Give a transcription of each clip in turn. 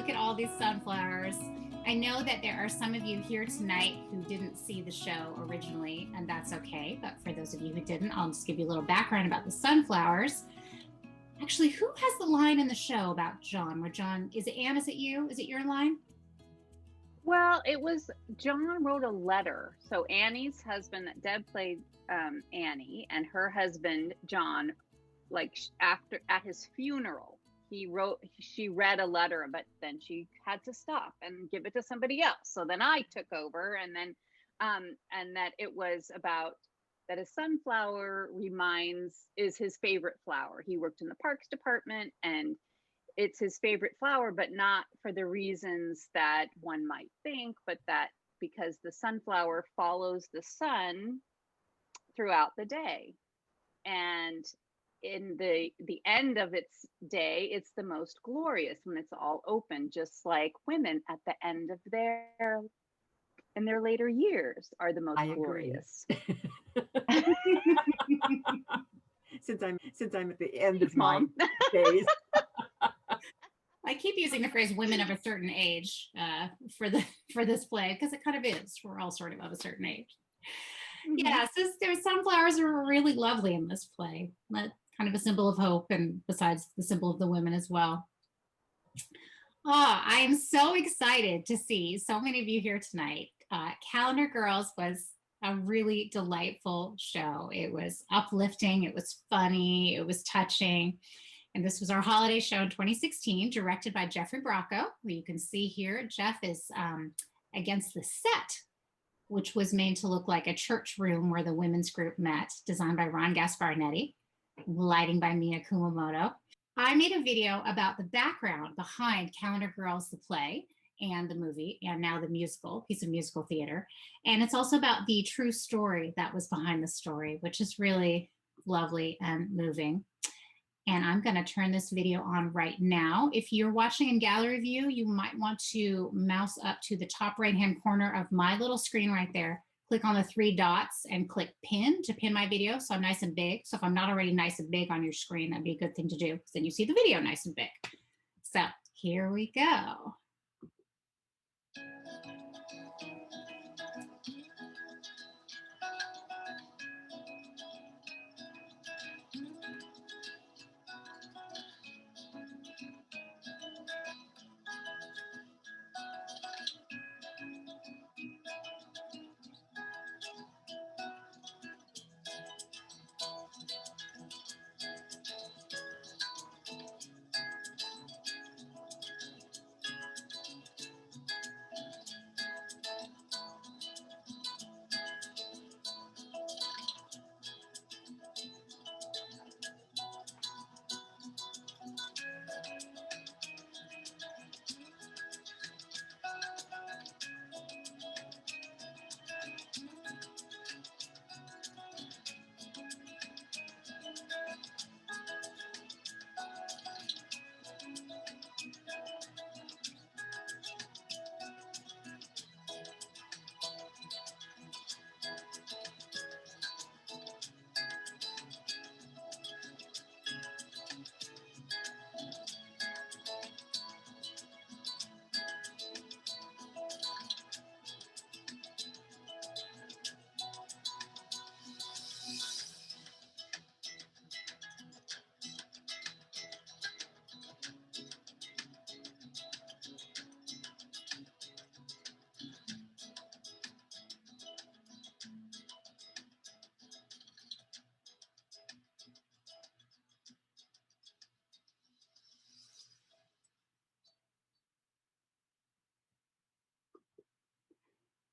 look at all these sunflowers. I know that there are some of you here tonight who didn't see the show originally, and that's okay. But for those of you who didn't, I'll just give you a little background about the sunflowers. Actually, who has the line in the show about John? Where John, is it Anne? Is it you? Is it your line? Well, it was John wrote a letter. So Annie's husband, Deb played Annie, and her husband, John, like after at his funeral, she read a letter, but then she had to stop and give it to somebody else. So then I took over, and then and that it was about that a sunflower is his favorite flower. He worked in the parks department, and it's his favorite flower, but not for the reasons that one might think, but that because the sunflower follows the sun throughout the day. And in the end of its day, it's the most glorious when it's all open, just like women at the end of in their later years are the most glorious. Since I'm at the end of my days. I keep using the phrase "women of a certain age" for this play because it kind of is. We're all sort of a certain age. Mm-hmm. Yeah, so their sunflowers are really lovely in this play. Kind of a symbol of hope, and besides the symbol of the women as well. I am so excited to see so many of you here tonight. Calendar Girls was a really delightful show. It was uplifting, it was funny, it was touching. And this was our holiday show in 2016, directed by Jeffrey Bracco, who you can see here. Jeff is against the set, which was made to look like a church room where the women's group met, designed by Ron Gasparnetti, lighting by Mia Kumamoto. I made a video about the background behind Calendar Girls, the play, and the movie, and now the piece of musical theater. And it's also about the true story that was behind the story, which is really lovely and moving. And I'm going to turn this video on right now. If you're watching in gallery view, you might want to mouse up to the top right-hand corner of my little screen right there. Click on the 3 dots and click pin to pin my video so I'm nice and big. So if I'm not already nice and big on your screen, that'd be a good thing to do because then you see the video nice and big. So here we go.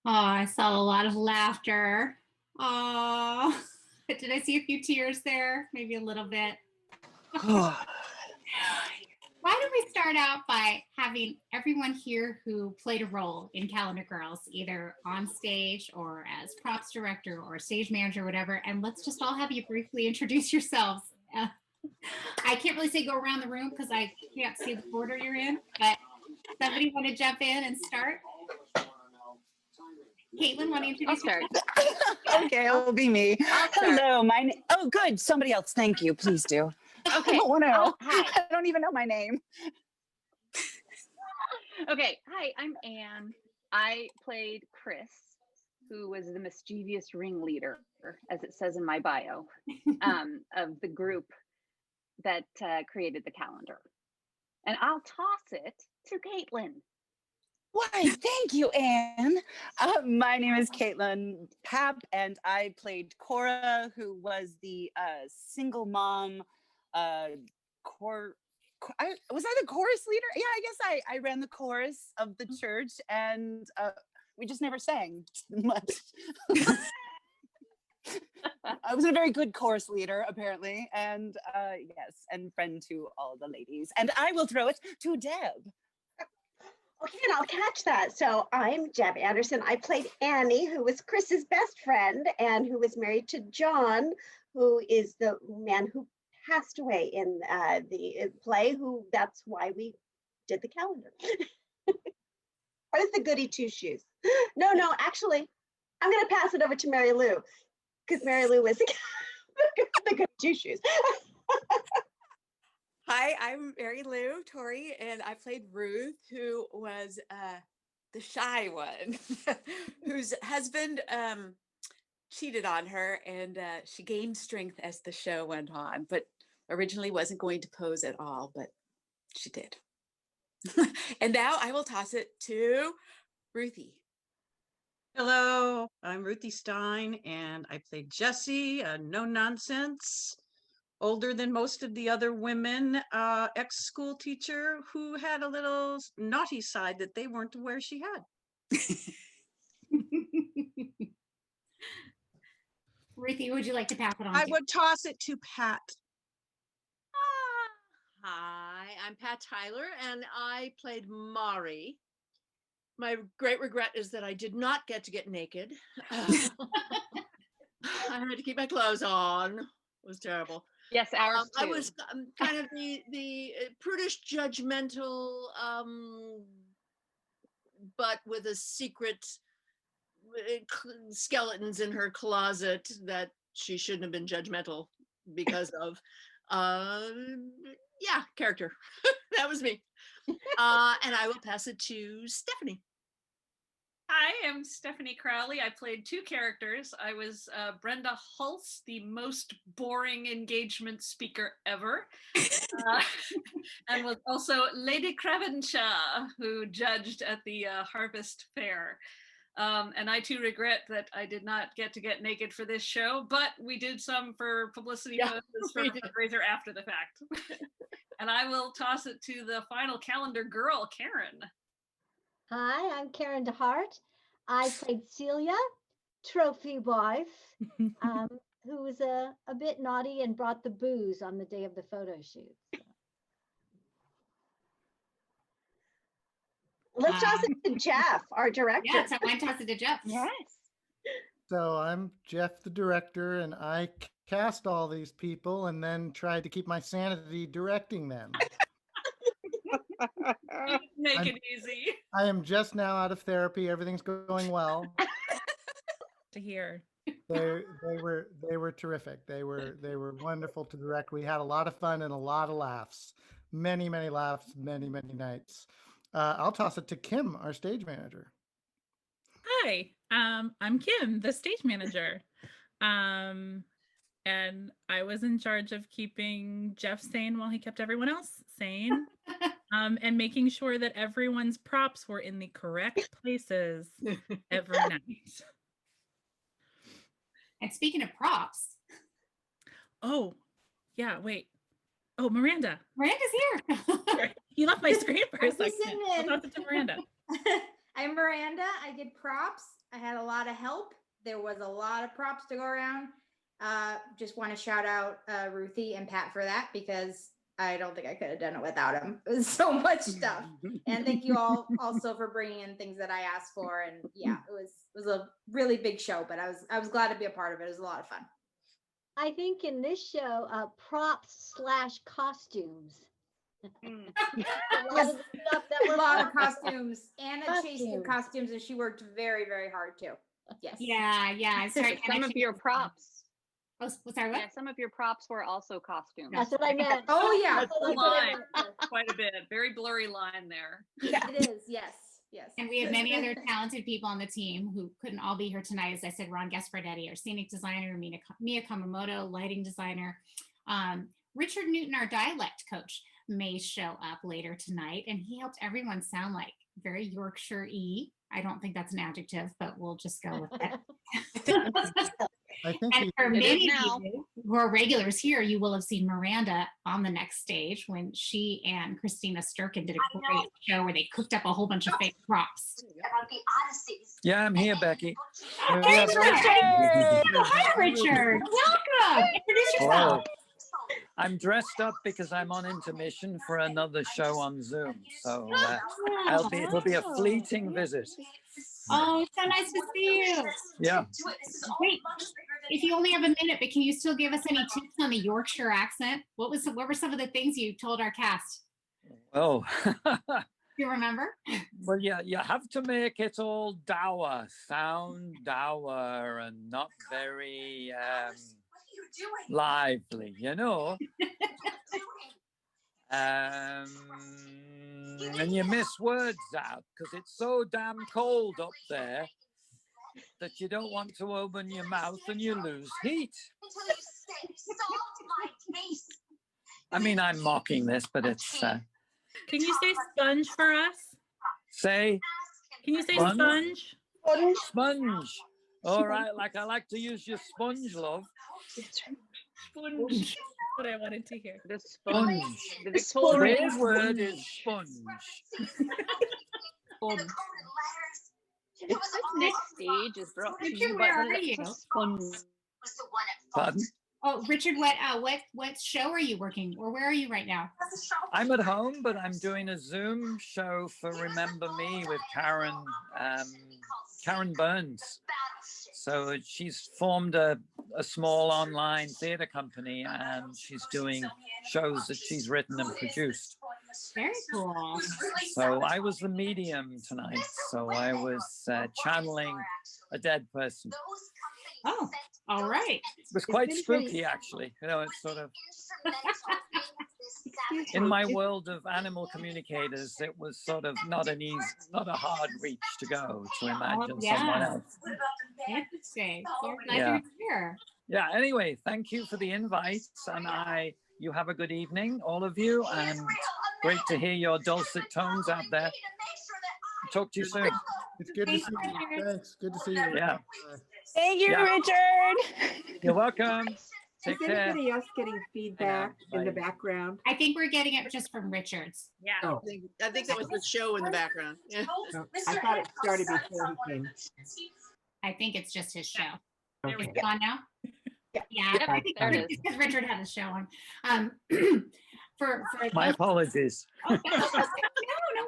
Oh, I saw a lot of laughter. Oh, did I see a few tears there? Maybe a little bit. Why don't we start out by having everyone here who played a role in Calendar Girls, either on stage or as props director or stage manager, or whatever, and let's just all have you briefly introduce yourselves. I can't really say go around the room because I can't see the order you're in, but somebody want to jump in and start? Caitlin, want to introduce yourself? Okay, it'll be me. Hello, oh, good. Somebody else. Thank you. Please do. Okay. I don't want to. Hi. I don't even know my name. Okay, hi, I'm Anne. I played Chris, who was the mischievous ringleader, as it says in my bio, of the group that created the calendar. And I'll toss it to Caitlin. Why, thank you, Anne. My name is Caitlin Papp, and I played Cora, who was the single mom. Was I the chorus leader? Yeah, I guess I ran the chorus of the church, and we just never sang much. I was a very good chorus leader, apparently, and yes, and friend to all the ladies. And I will throw it to Deb. Okay, and I'll catch that. So I'm Deb Anderson. I played Annie, who was Chris's best friend and who was married to John, who is the man who passed away in the play, who that's why we did the calendar. What is the goody two shoes? No, actually, I'm going to pass it over to Mary Lou, because Mary Lou was the goody two shoes. Hi, I'm Mary Lou Torrey, and I played Ruth, who was the shy one, whose husband cheated on her, and she gained strength as the show went on, but originally wasn't going to pose at all, but she did. And now I will toss it to Ruthie. Hello, I'm Ruthie Stein, and I played Jessie, a no-nonsense, older than most of the other women, ex-school teacher who had a little naughty side that they weren't aware she had. Ruthie, would you like to pass it on? I would toss it to Pat. Hi, I'm Pat Tyler, and I played Mari. My great regret is that I did not get to get naked. I had to keep my clothes on. It was terrible. Yes, ours too. I was kind of the prudish, judgmental, but with a secret skeletons in her closet that she shouldn't have been judgmental because of. Yeah, character. That was me. And I will pass it to Stephanie. Hi, I'm Stephanie Crowley. I played two characters. I was Brenda Hulse, the most boring engagement speaker ever, and was also Lady Cravenshaw, who judged at the Harvest Fair. And I too regret that I did not get to get naked for this show, but we did some for publicity purposes for the fundraiser after the fact. And I will toss it to the final calendar girl, Karen. Hi, I'm Karen DeHart. I played Celia, trophy wife, who was a bit naughty and brought the booze on the day of the photo shoot. Let's toss it to Jeff, our director. Yeah, so I toss it to Jeff. Yes. So I'm Jeff, the director, and I cast all these people and then tried to keep my sanity directing them. Make it easy. I am just now out of therapy. Everything's going well. To hear. They were terrific. They were wonderful to direct. We had a lot of fun and a lot of laughs. Many laughs, many nights. I'll toss it to Kim, our stage manager. Hi, I'm Kim, the stage manager. And I was in charge of keeping Jeff sane while he kept everyone else sane. And making sure that everyone's props were in the correct places every night. And speaking of props. Oh, yeah, wait. Oh, Miranda. Miranda's here. You left my screen for a second. I'll talk to Miranda. I'm Miranda. I did props. I had a lot of help. There was a lot of props to go around. Just want to shout out Ruthie and Pat for that, because I don't think I could have done it without them. It was so much stuff. And thank you all also for bringing in things that I asked for. And yeah, it was a really big show, but I was glad to be a part of it. It was a lot of fun. I think in this show, props / costumes. A lot of costumes. Anna chased the costumes, and she worked very, very hard too. Yes. Yeah. Sorry, some of your props. Oh, sorry, what? Yeah, some of your props were also costumes. That's what I meant. Oh yeah. That's what I meant. quite a bit. Very blurry line there. It is, yes. Yes. And we have many other talented people on the team who couldn't all be here tonight. As I said, Ron Gaspardetti, our scenic designer, Mia Kamamoto, lighting designer. Richard Newton, our dialect coach, may show up later tonight, and he helped everyone sound like very Yorkshire-y. I don't think that's an adjective, but we'll just go with it. I think And for many of you who are regulars here, you will have seen Miranda on the next stage when she and Christina Sturkin did a great show where they cooked up a whole bunch of fake props. Yeah, I'm here, Becky. Hey, Richard! Hi, Richard. Welcome. Introduce yourself. Hello. I'm dressed up because I'm on intermission for another show on Zoom. So it'll be a fleeting visit. Oh, so nice to see you. Yeah. Wait, if you only have a minute, but can you still give us any tips on the Yorkshire accent? What were some of the things you told our cast? Oh. You remember? Well, yeah, you have to make it all dour, sound dour, and not very lively, you know. And you miss words out because it's so damn cold up there that you don't want to open your mouth and you lose heat. I mean, I'm mocking this, but it's... Can you say sponge for us? Say? Can you say sponge? Sponge. All right, like I like to use your sponge, love. Sponge. What I wanted to hear. The sponge. The Today's word is sponge. It's this next stage is brought to you Richard, by where are you? sponge. Pardon? Oh, Richard, what show are you working, or where are you right now? I'm at home, but I'm doing a Zoom show for Remember Me with Karen Burns. So she's formed a small online theater company, and she's doing shows that she's written and produced. Very cool. So I was the medium tonight. So I was channeling a dead person. Oh, all right. It was quite spooky, actually. You know, it's sort of... In my world of animal communicators, it was sort of not a hard reach to go to imagine someone else. Interesting. Well, glad Yeah. you're here. Yeah, anyway, thank you for the invites, and you have a good evening, all of you, and great to hear your dulcet tones out there. Talk to you soon. It's good to see you. Thanks. Good to see you. Yeah. Thank you, Richard. You're welcome. Take Is care. anybody else getting feedback in the background? I think we're getting it just from Richard's. Yeah. Oh. I think that was the show in the background. Yeah. No, I thought it started before he came. I think it's just his show. Okay. Is it on now? Yeah, I think there it it's because Richard had a show on. For My those, apologies. no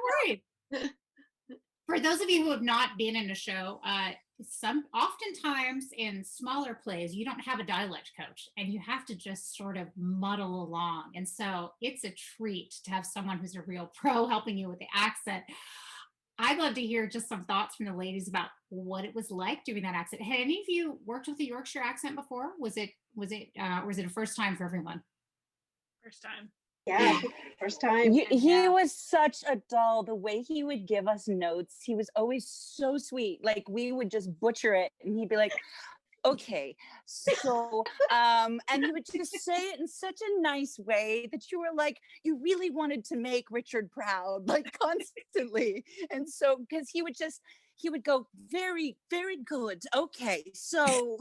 worries. For those of you who have not been in a show, oftentimes in smaller plays, you don't have a dialect coach and you have to just sort of muddle along. And so it's a treat to have someone who's a real pro helping you with the accent. I'd love to hear just some thoughts from the ladies about what it was like doing that accent. Had any of you worked with a Yorkshire accent before? Was it a first time for everyone? First time. Yeah, first time. He was such a doll. The way he would give us notes, he was always so sweet. Like we would just butcher it, and he'd be like, "Okay, so," and he would just say it in such a nice way that you were like, you really wanted to make Richard proud, like constantly. And so, because he would go, "Very, very good. Okay, so."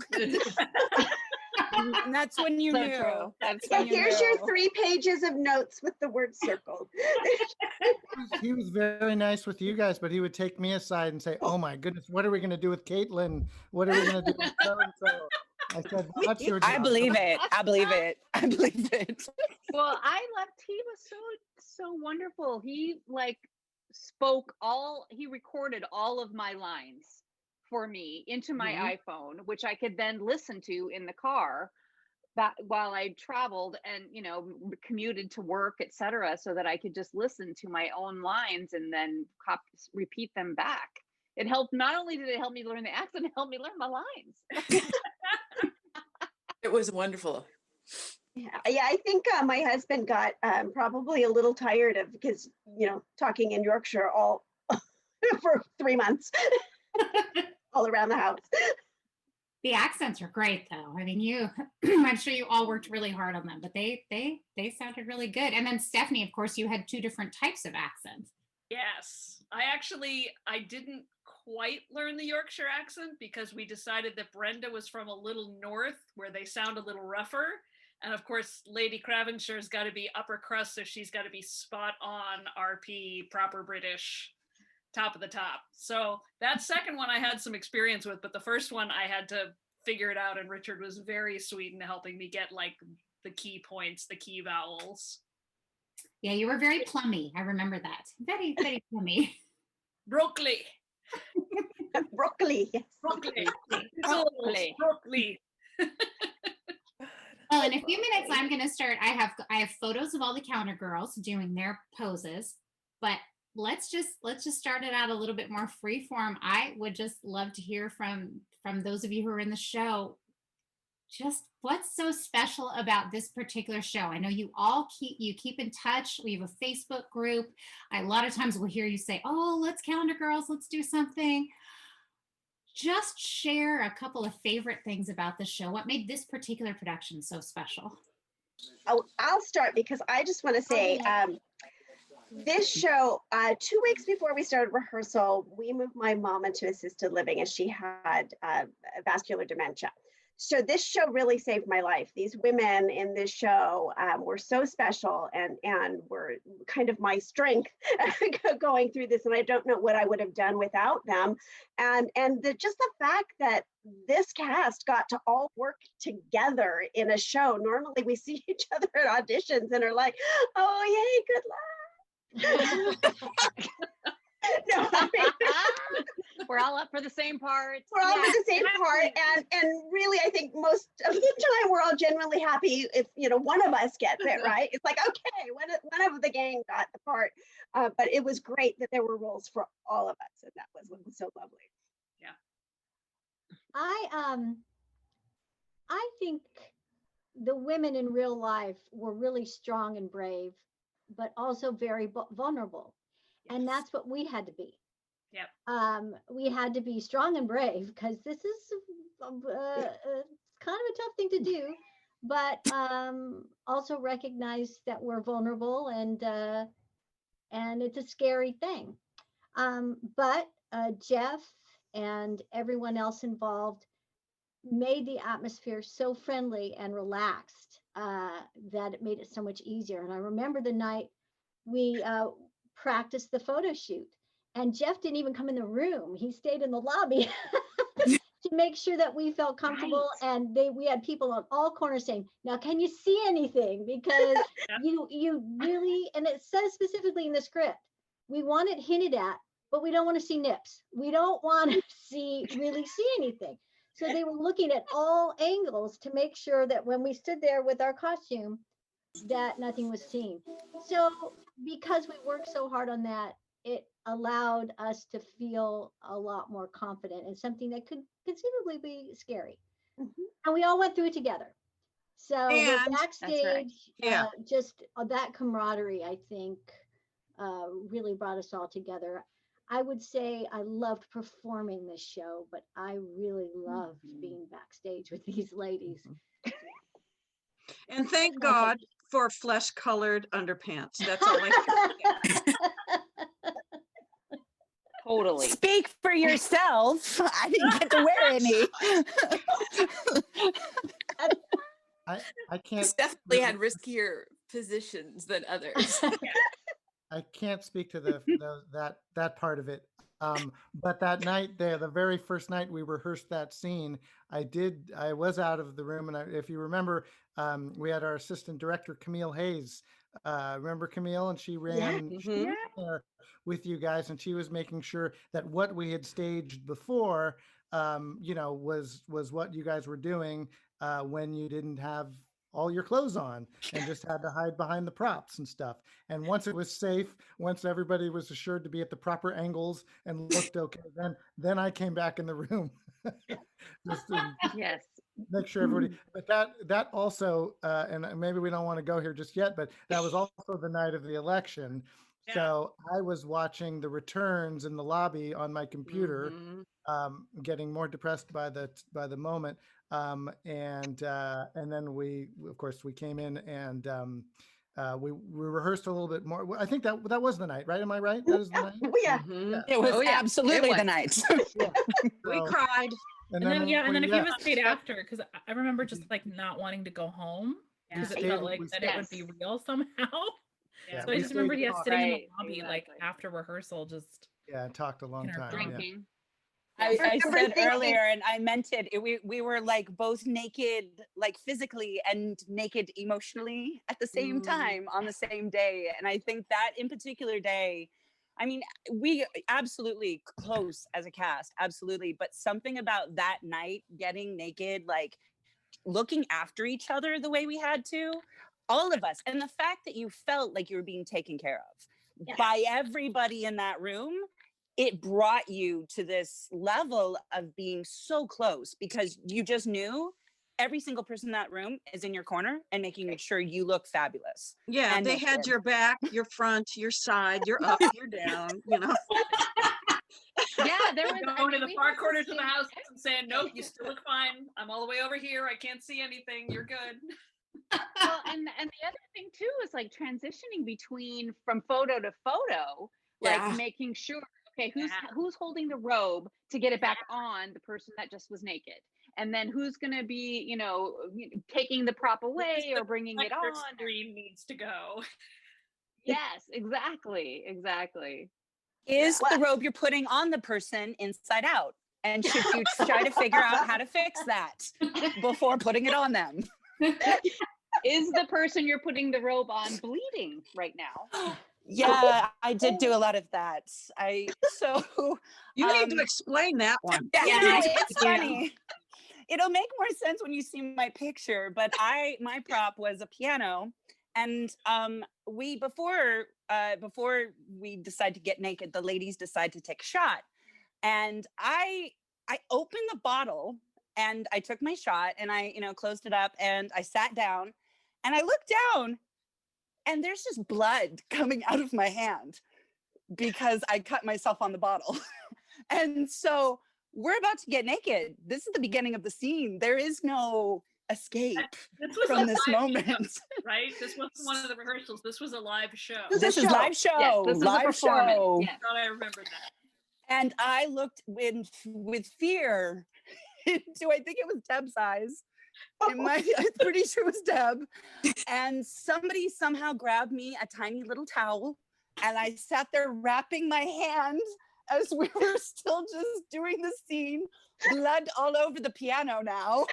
And that's when you knew. True. That's So when you here's knew. your 3 pages of notes with the word circled. He was very nice with you guys, but he would take me aside and say, "Oh my goodness, what are we going to do with Caitlin? What are we going to do with so and so?" I said, well, "That's your job." I believe it. I believe it. I believe it. Well, I loved. He was so wonderful. He he recorded all of my lines for me into my iPhone, which I could then listen to in the car while I traveled and, commuted to work, etc., so that I could just listen to my own lines and then repeat them back. It helped. Not only did it help me learn the accent, it helped me learn my lines. It was wonderful. Yeah, I think my husband got probably a little tired of, because, talking in Yorkshire all for 3 months, all around the house. The accents are great, though. I mean, I'm sure you all worked really hard on them, but they sounded really good. And then Stephanie, of course, you had 2 different types of accents. Yes, I didn't quite learn the Yorkshire accent because we decided that Brenda was from a little north where they sound a little rougher. And of course, Lady Cravenshire's got to be upper crust, so she's got to be spot on RP, proper British, top of the top. So that second one I had some experience with, but the first one I had to figure it out, and Richard was very sweet in helping me get like the key points, the key vowels. Yeah, you were very plummy. I remember that. Very, very plummy. Broccoli. Broccoli. Yes. Broccoli. Broccoli. Well, in a few minutes, I'm going to start. I have photos of all the counter girls doing their poses, but let's just start it out a little bit more freeform. I would just love to hear from those of you who are in the show. Just what's so special about this particular show? I know you all keep in touch. We have a Facebook group. A lot of times we'll hear you say, "Oh, let's calendar girls, let's do something." Just share a couple of favorite things about the show. What made this particular production so special? I'll start, because I just want to say, this show, 2 weeks before we started rehearsal, we moved my mom into assisted living, and she had vascular dementia. So this show really saved my life. These women in this show were so special and were kind of my strength going through this. And I don't know what I would have done without them. And just the fact that this cast got to all work together in a show. Normally we see each other at auditions and are like, "Oh, yay, good luck." No, I mean, we're all up for the same part. We're all for the same part, and really, I think most of the time we're all genuinely happy if one of us gets it right. It's like, okay, one of the gang got the part, but it was great that there were roles for all of us, and that was what was so lovely. Yeah, I think the women in real life were really strong and brave, but also very vulnerable. And that's what we had to be. Yep. We had to be strong and brave, because this is kind of a tough thing to do, but also recognize that we're vulnerable, and it's a scary thing. But Jeff and everyone else involved made the atmosphere so friendly and relaxed that it made it so much easier. And I remember the night we practiced the photo shoot, and Jeff didn't even come in the room. He stayed in the lobby to make sure that we felt comfortable. Right. And we had people on all corners saying, "Now, can you see anything?" Because you really, and it says specifically in the script, we want it hinted at, but we don't want to see nips. We don't want to really see anything. So they were looking at all angles to make sure that when we stood there with our costume, that nothing was seen. So because we worked so hard on that, it allowed us to feel a lot more confident in something that could conceivably be scary. Mm-hmm. And we all went through it together. So the backstage, just that camaraderie, I think, really brought us all together. I would say I loved performing this show, but I really loved being backstage with these ladies. And thank God for flesh-colored underpants. That's all I can say. Totally. Speak for yourself. I didn't get to wear any. I can't. Definitely had riskier positions than others. I can't speak to that part of it. But that night there, the very first night we rehearsed that scene, I was out of the room. And if you remember, we had our assistant director, Camille Hayes. Remember Camille? And she ran with you guys, and she was making sure that what we had staged before, was what you guys were doing when you didn't have all your clothes on and just had to hide behind the props and stuff. And once it was safe, once everybody was assured to be at the proper angles and looked okay, then I came back in the room. Yes. make sure everybody, but that also, and maybe we don't want to go here just yet, but that was also the night of the election. Yeah. So I was watching the returns in the lobby on my computer, getting more depressed by the moment. And then we, of course, we came in and we rehearsed a little bit more. I think that was the night, right? Am I right? That is the night. Yeah. It was Oh, yeah. absolutely It the was. night. We So- cried. And then yeah, and then a few of yeah. us stayed after because I remember just like not wanting to go home because it stayed- felt like we that it would be real somehow. Yeah, So I we just remember, stayed yeah, talking. sitting in the Right, lobby like exactly. after rehearsal, just Yeah, talked a long in our time. Yeah. Drinking. I remember said thinking- earlier, and I meant it. We were like both naked, like physically, and naked emotionally at the same time on the same day. And I think that in particular day, I mean, we absolutely close as a cast, absolutely. But something about that night, getting naked, like looking after each other the way we had to, all of us, and the fact that you felt like you were being taken care of by everybody in that room. It brought you to this level of being so close because you just knew every single person in that room is in your corner and making sure you look fabulous. Yeah, And they naked. had your back, your front, your side, your up, your down, you know. Yeah, there was Going to the we far had corners of the same- house and saying, "Nope, you still look fine. I'm all the way over here. I can't see anything. You're good." Well, and the other thing too is like transitioning between from photo to photo, like Yeah. making sure, okay, who's holding the robe to get it back on the person that just was naked, and then who's gonna be, taking the prop away or bringing it Reflector on. screen needs to go. Yes, exactly. Is the robe you're putting on the person inside out? And should you try to figure out how to fix that before putting it on them? Is the person you're putting the robe on bleeding right now? Yeah, I did do a lot of that. You need to explain that one. Yeah, it's funny. It'll make more sense when you see my picture, but my prop was a piano, and we before we decide to get naked, the ladies decide to take a shot, and I opened the bottle and I took my shot and I closed it up and I sat down and I looked down and there's just blood coming out of my hand because I cut myself on the bottle. And so we're about to get naked. This is the beginning of the scene. There is no escape from this moment. Right? This wasn't one of the rehearsals. This was a live show. This is live show. Yes, this is a live performance. show. Yes. I thought I remembered that. And I looked with fear into, I think it was Deb's eyes. I'm pretty sure it was Deb. And somebody somehow grabbed me a tiny little towel and I sat there wrapping my hand as we were still just doing the scene, blood all over the piano now.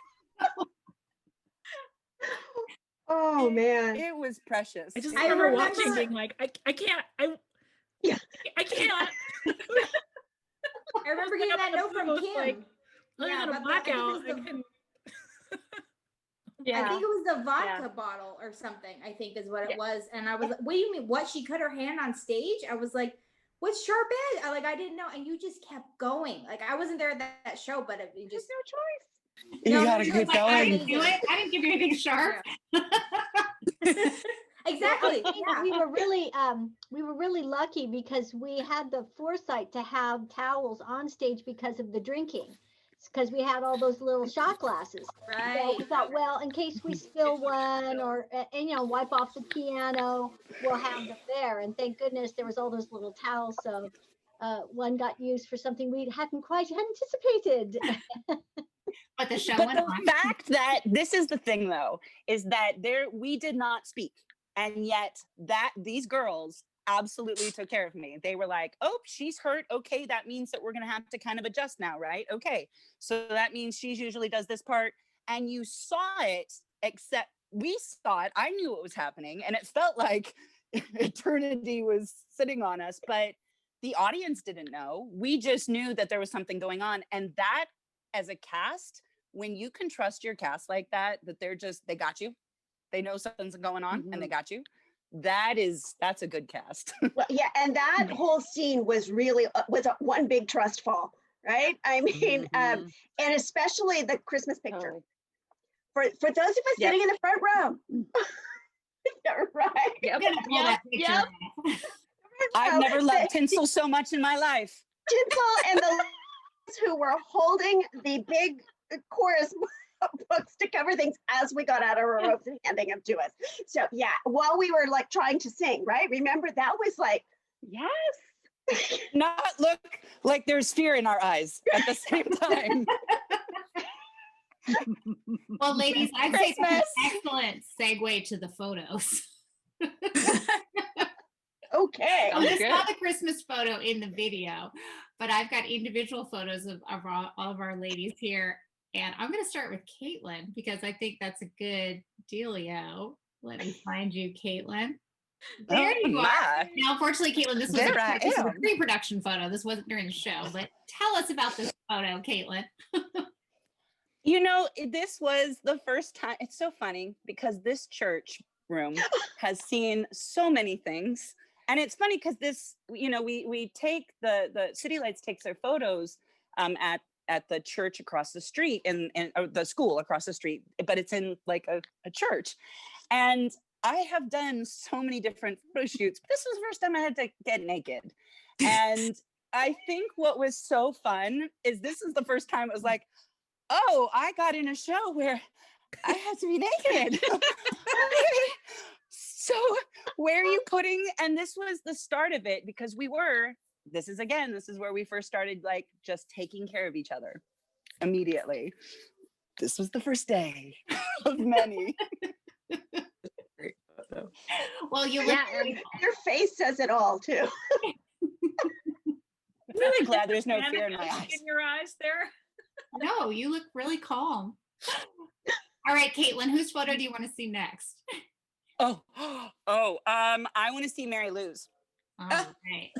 Oh man. It was precious. I just It remember was- watching, being like, I can't. I can't. I remember getting that note from Kim. Like, other Yeah, than a about the- I think it blackout, was I the- can. I think it was the vodka bottle or something, I think is what it was. And I was like, what do you mean? What? She cut her hand on stage? I was like, what's sharp edge? I didn't know. And you just kept going. Like, I wasn't there at that show, but it just no choice. You gotta it keep was I going. didn't do it. I didn't give you anything sharp. Exactly. Yeah, we were really lucky because we had the foresight to have towels on stage because of the drinking, because we had all those little shot glasses. Right. So we thought, well, in case we spill one or wipe off the piano, we'll have them there. And thank goodness there was all those little towels. So one got used for something we hadn't quite anticipated. But the show But went the on. fact that this is the thing though, is that we did not speak. And yet these girls absolutely took care of me. They were like, oh, she's hurt. Okay, that means that we're gonna have to kind of adjust now, right? Okay. So that means she usually does this part. And you saw it, except we saw it. I knew what was happening, and it felt like eternity was sitting on us, but the audience didn't know. We just knew that there was something going on. And that, as a cast, when you can trust your cast like that they got you. They know something's going on and they got you. That's a good cast. Well, yeah, and that whole scene was really was one big trust fall, right? I mean, and especially the Christmas picture. For those of us Yep. sitting in the front row. Right. Yep. I'm gonna pull that picture Yep. up. I've So never loved the tinsel so much in my life. tinsel and the ladies who were holding the big chorus books to cover things as we got out of our ropes and handing them to us. So yeah, while we were like trying to sing, right? Remember that was like, Yes. Not look like there's fear in our eyes at the same time. Well, ladies, I'd say that's an Christmas. excellent segue to the photos. okay. So this is good. not the Christmas photo in the video, but I've got individual photos of all of our ladies here. And I'm going to start with Caitlin because I think that's a good dealio. Let me find you, Caitlin. There Oh, you are. my. Now, unfortunately, Caitlin, this was There I this was a am. pre-production photo. This wasn't during the show, but tell us about this photo, Caitlin. You know, this was the first time. It's so funny because this church room has seen so many things. And it's funny because this, you know, we take the City Lights takes their photos at the church across the street and the school across the street, but it's in like a church. And I have done so many different photo shoots. But this was the first time I had to get naked. And I think what was so fun is this is the first time it was like, oh, I got in a show where I had to be naked. So where are you putting? And this was the start of it because this is where we first started like just taking care of each other immediately. This was the first day of many. Well, you look Yeah, Your face says it all too. I'm really glad there's no fear in my Panic eyes. in your eyes there. no, you look really calm. All right, Caitlin, whose photo do you want to see next? I want to see Mary Lou's. All right.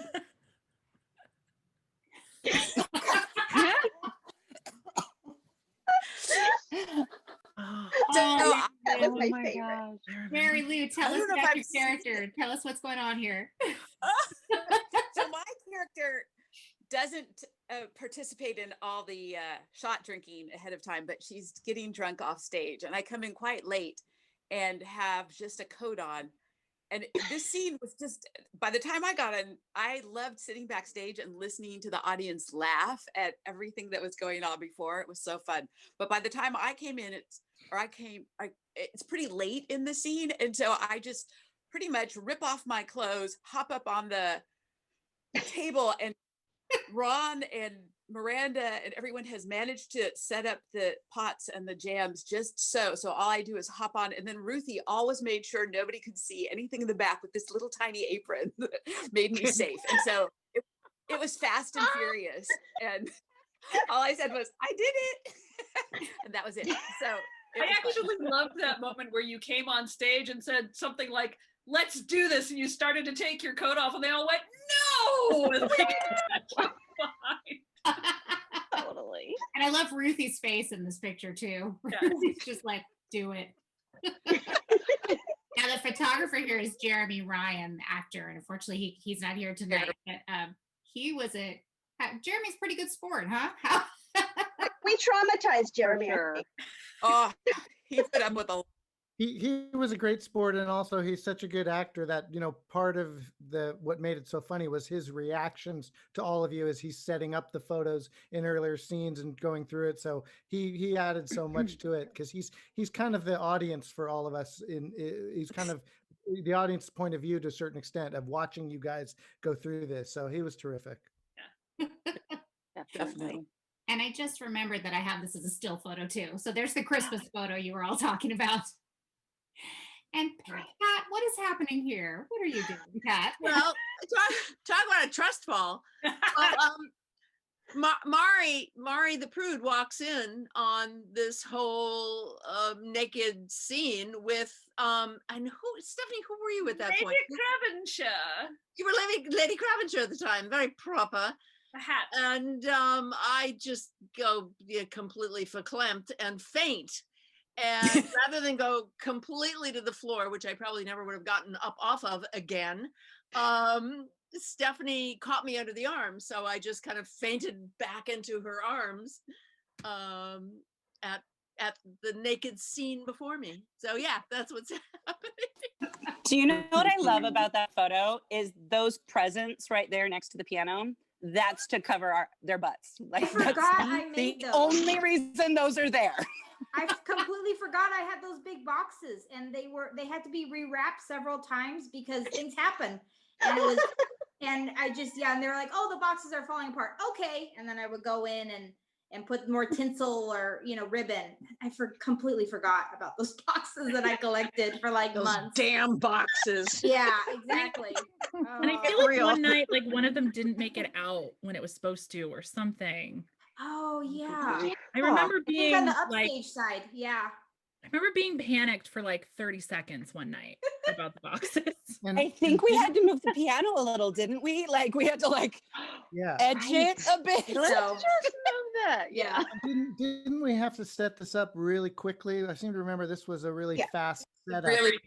That was oh my my favorite. gosh. Mary Lou, tell I us don't know if about your I've seen character. Tell us what's going on here. So my character doesn't participate in all the shot drinking ahead of time, but she's getting drunk off stage, and I come in quite late and have just a coat on. And this scene was just, by the time I got in, I loved sitting backstage and listening to the audience laugh at everything that was going on before. It was so fun. But by the time I came in, it's pretty late in the scene. And so I just pretty much rip off my clothes, hop up on the table, and Ron and Miranda and everyone has managed to set up the pots and the jams just so all I do is hop on, and then Ruthie always made sure nobody could see anything in the back with this little tiny apron that made me safe. And so it was fast and furious, and all I said was, I did it. And that was it. So I actually loved that moment where you came on stage and said something like, let's do this, and you started to take your coat off and they all went, no. And like, Totally. And I love Ruthie's face in this picture too. Yeah. Ruthie's just like, do it. Now the photographer here is Jeremy Ryan, the actor, and unfortunately he's not here tonight. But he was Jeremy's a pretty good sport, huh? We traumatized Jeremy. Sure. Oh, he put up with a He was a great sport, and also he's such a good actor that, you know, part of what made it so funny was his reactions to all of you as he's setting up the photos in earlier scenes and going through it. So he added so much to it because he's kind of the audience for all of us. He's kind of the audience point of view to a certain extent of watching you guys go through this. So he was terrific. Definitely. And I just remembered that I have this as a still photo too. So there's the Christmas photo you were all talking about. And Pat, what is happening here? What are you doing, Pat? Well, talk about a trust fall. Well, Mari the prude walks in on this whole naked scene with and Stephanie, who were you at that point? Lady Cravenshire. You were Lady Cravenshire at the time, very proper. A hat. And I just go completely verklempt and faint. And rather than go completely to the floor, which I probably never would have gotten up off of again, Stephanie caught me under the arm. So I just kind of fainted back into her arms at at the naked scene before me. So yeah, that's what's happening. Do you know what I love about that photo is those presents right there next to the piano? That's to cover their butts. Like, I forgot that's I made the those. only reason those are there. I completely forgot I had those big boxes, and they had to be rewrapped several times because things happen. And it was, and I just, yeah, and they were like, oh, the boxes are falling apart. Okay. And then I would go in and put more tinsel or, ribbon. I completely forgot about those boxes that I collected for like Those months. damn boxes. Yeah, exactly. And I feel like one night, like one of them didn't make it out when it was supposed to or something. Oh yeah. I remember I think being on the like, upstage side. Yeah. I remember being panicked for like 30 seconds one night about the boxes. I think we had to move the piano a little, didn't we? Like we had to edge it a bit. Let's just move that. Yeah. Didn't we have to set this up really quickly? I seem to remember this was a really fast setup. Really,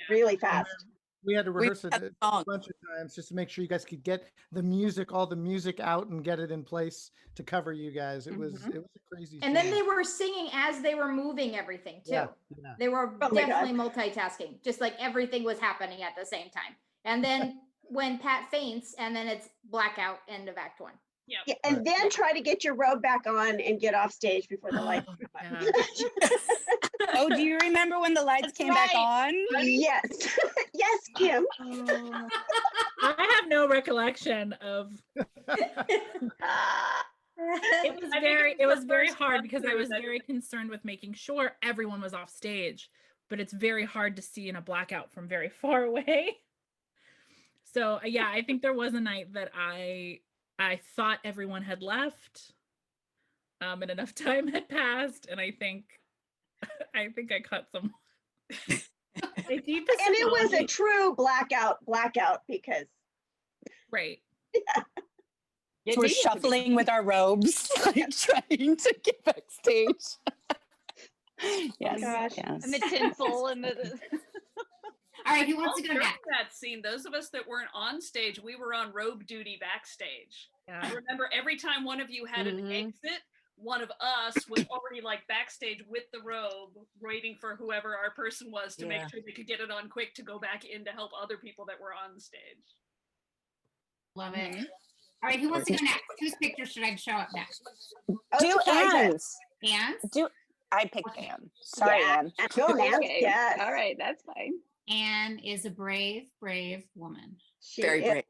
really fast. We had to rehearse it a bunch of times just to make sure you guys could get all the music out and get it in place to cover you guys. It was a crazy And scene. then they were singing as they were moving everything too. Yeah. They were definitely multitasking, just like everything was happening at the same time. And then when Pat faints, and then it's blackout, end of Act 1. Yeah, and then try to get your robe back on and get off stage before the lights come on. Oh, do you remember when the lights came back on? Yes. Yes, Kim. I have no recollection of. It was very hard because I was very concerned with making sure everyone was off stage, but it's very hard to see in a blackout from very far away. So yeah, I think there was a night that I thought everyone had left, and enough time had passed, and I think I caught someone. And it was a true blackout because. Right. Yeah. So we're shuffling with our robes, like trying to get backstage. Yes, gosh. yes. And the tinsel and the All right, who wants to go During next? that scene, those of us that weren't on stage, we were on robe duty backstage. Yeah. I remember every time one of you had an exit, one of us was already like backstage with the robe, waiting for whoever our person was to make sure they could get it on quick to go back in to help other people that were on stage. Love it. All right, who wants to go next? Whose picture should I show up next? Do Anne's. Anne's? I picked Anne. Sorry, Anne. Go, Anne. Okay. Yes. All right, that's fine. Anne is a brave, brave woman. Very brave.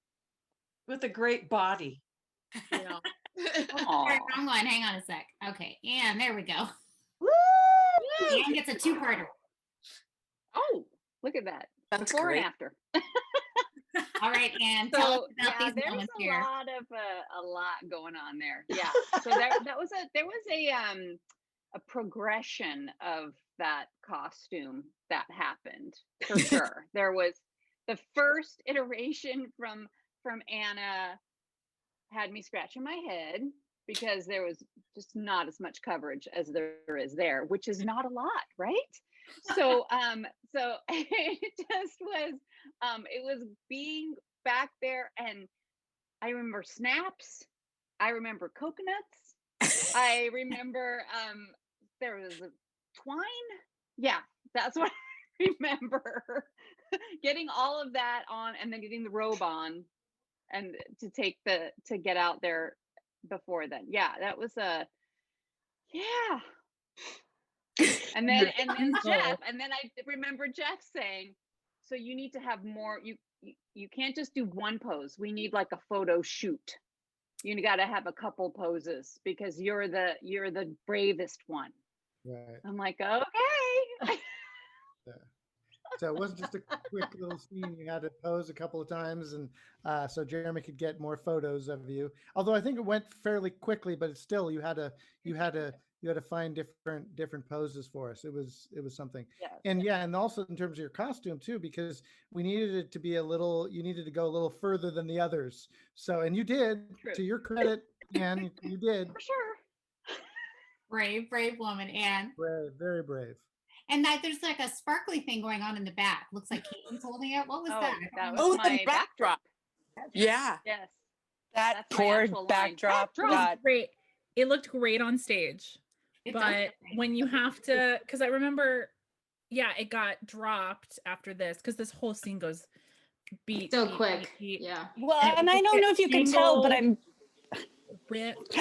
With a great body. Sorry, wrong one. Hang on a sec. Okay, Anne, there we go. Woo! Anne gets a two-parter. Oh, look at that. That's Before great. and after. All right, Anne, tell us about these there's moments here. a lot going on there. Yeah. So there was a progression of that costume that happened for sure. There was the first iteration from Anna had me scratching my head because there was just not as much coverage as there is there, which is not a lot, right? So so it just was it was being back there, and I remember snaps, I remember coconuts, I remember there was a twine. Yeah, that's what I remember. Getting all of that on and then getting the robe on and to get out there before then. Yeah, that was and then Jeff, and then I remember Jeff saying, so you need to have more, you can't just do one pose. We need like a photo shoot. You got to have a couple poses because you're the bravest one. Right. I'm like, okay. Yeah. So it wasn't just a quick little scene. You had to pose a couple of times, and so Jeremy could get more photos of you. Although I think it went fairly quickly, but it's still you had to find different poses for us. It was something. Yes. And also in terms of your costume too, because we needed it to be you needed to go a little further than the others. So, and you did. True. To your credit, Anne, you did. For sure. Brave woman, Anne. Brave, very brave. And there's like a sparkly thing going on in the back. Looks like Caitlin's holding it. What was that? That was my backdrop. Yeah. Yes. That That's my poor actual line. backdrop. It was great. It looked great on stage. but when you have to, because I remember, yeah, it got dropped after this because this whole scene goes beat So beat, quick. beat, beat. Yeah. Well, And it and I just don't gets know if you can tell, but tangled, I'm ripped.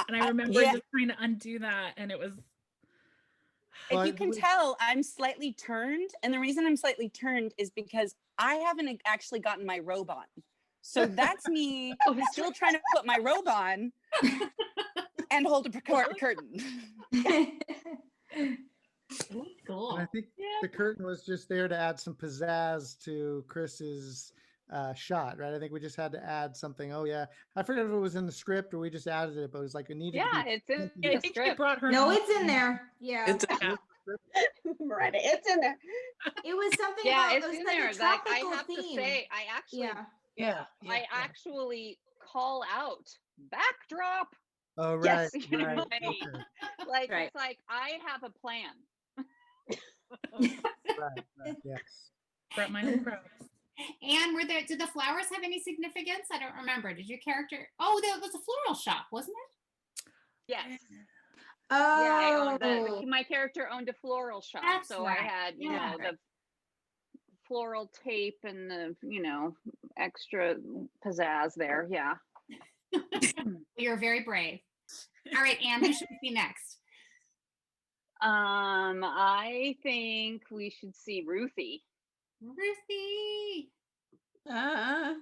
And I remember yeah. just trying to undo that, and it was. If Well, you can tell, I'm slightly turned, and the reason I'm slightly turned is because I haven't actually gotten my robe on. So that's me still trying to put my robe on and hold a curtain. Cool. And I think the curtain was just there to add some pizzazz to Chris's shot, right? I think we just had to add something. Oh yeah, I forget if it was in the script or we just added it, but it was like it needed to be. It's in Yeah, I the think she script. brought her. No, own- it's in there. Yeah. It's Miranda, it's in there. It was something Yeah, about it's it was in like there. a Like I tropical have to theme. say, I actually, Yeah. I actually call out backdrop. Oh Yes. right, You right. know, Okay. like Right. it's like I have a plan. Right, yes. Brought my own props. And did the flowers have any significance? I don't remember. Did your character? Oh, there was a floral shop, wasn't it? Yes. Oh. Yeah, I owned my character owned a floral shop, That's so right. I had you know the floral tape and the extra pizzazz there. Yeah. You're very brave. All right, Anne, who should we see next? I think we should see Ruthie. Ruthie. Uh,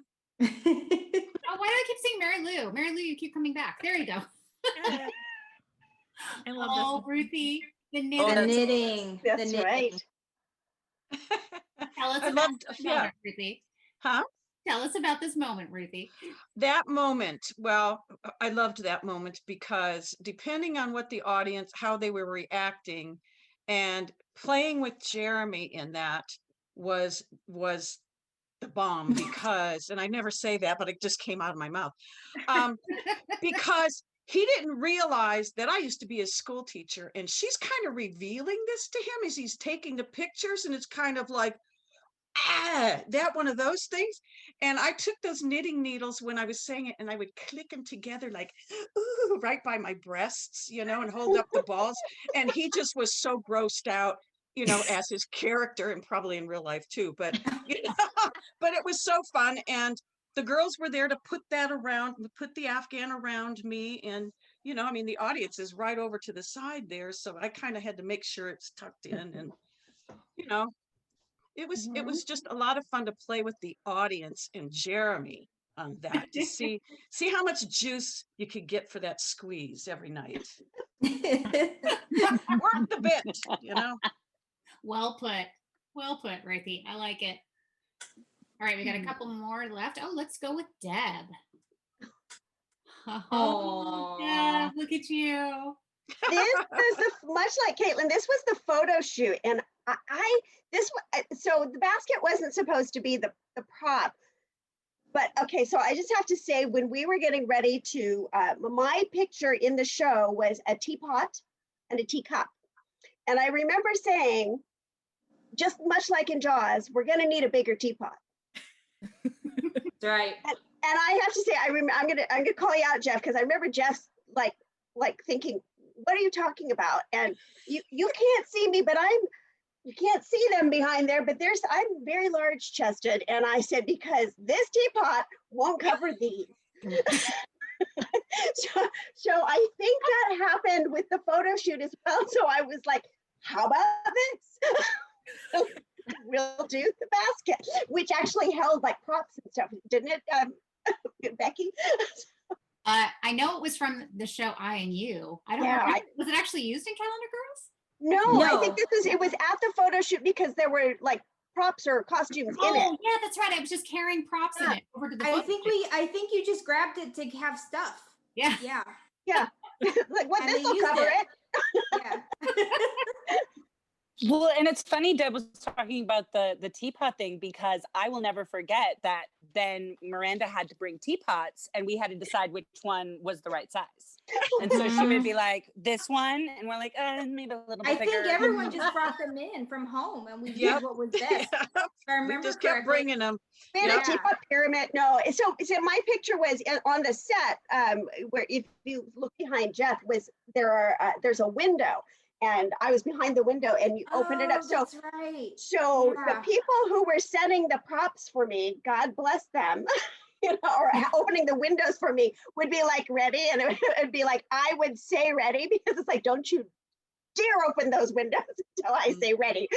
Oh, why do I keep saying Mary Lou? Mary Lou, you keep coming back. There you go. I love Oh, this. Ruthie, the The knitting. knitting. that's the knitting. right. Tell us I about loved, this yeah, moment, Ruthie. huh? Tell us about this moment, Ruthie. That moment, well, I loved that moment because depending on what the audience, how they were reacting, and playing with Jeremy in that was the bomb because, and I never say that, but it just came out of my mouth, because he didn't realize that I used to be a school teacher, and she's kind of revealing this to him as he's taking the pictures, and it's kind of like, that one of those things. And I took those knitting needles when I was saying it and I would click them together like, ooh, right by my breasts, and hold up the balls. And he just was so grossed out, as his character and probably in real life too. But, but it was so fun. And the girls were there to put the Afghan around me. And, the audience is right over to the side there. So I kind of had to make sure it's tucked in and, it was just a lot of fun to play with the audience and Jeremy on that to see how much juice you could get for that squeeze every night. Work the bit, Well put, Ruthie. I like it. All right, we got a couple more left. Oh, let's go with Deb. Oh, Deb, look at you. This was much like Caitlin. This was the photo shoot, and so the basket wasn't supposed to be the prop, but okay. So I just have to say, when we were getting ready to, my picture in the show was a teapot and a teacup, and I remember saying, just much like in Jaws, we're going to need a bigger teapot. That's right. And I have to say, I'm gonna call you out, Jeff, because I remember Jeff like thinking, what are you talking about? And you can't see me, but you can't see them behind there, but I'm very large chested. And I said, because this teapot won't cover these. so I think that happened with the photo shoot as well. So I was like, how about this? We'll do the basket, which actually held like props and stuff, didn't it, Becky? I know it was from the show I and You. I don't know. Was it actually used in Calendar Girls? No, I think it was at the photo shoot because there were like props or costumes in it. Oh, yeah, that's right. I was just carrying props in it over to the I think you just grabbed it to have stuff. Yeah. Yeah. Yeah. Like, what, this will cover it. Yeah. Well, and it's funny Deb was talking about the teapot thing because I will never forget that then Miranda had to bring teapots and we had to decide which one was the right size. And so she would be like, this one, and we're like, maybe a little bit I bigger. think everyone just brought them in from home, and we did what was best. If I We remember just kept correctly. bringing them. We had a teapot pyramid. No, so my picture was on the set, where if you look behind Jeff, there's a window, and I was behind the window, and you opened it up. So That's right. So the people who were setting the props for me, God bless them, or opening the windows for me, would be like, ready, and it would be like, I would say ready, because it's like, don't you dare open those windows until I say ready.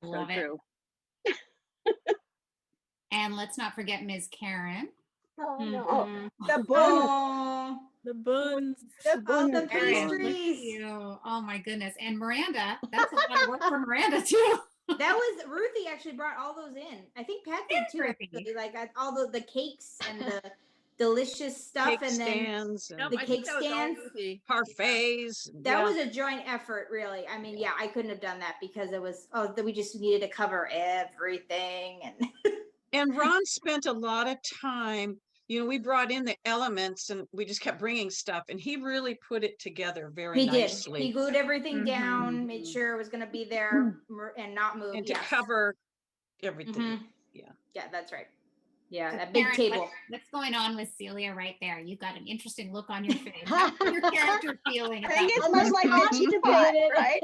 Love it. And let's not forget Ms. Karen. Oh no, the buns. The buns. The Karen, look at pastries. you. Oh my goodness. And Miranda, that's a lot of work for Miranda too. That was Ruthie actually brought all those in. I think Pat did too. Actually. Like all the cakes and the delicious stuff, Cake and then stands and the cake stands, parfaits. That was a joint effort, really. I mean, I couldn't have done that because it was we just needed to cover everything, and Ron spent a lot of time. We brought in the elements and we just kept bringing stuff, and he really put it together very nicely. He glued everything down, made sure it was going to be there and not move. And to cover everything. Yeah, that's right. Yeah, that big table. What's going on with Celia right there? You got an interesting look on your face. How's your character feeling? I think it's much like constipated, right?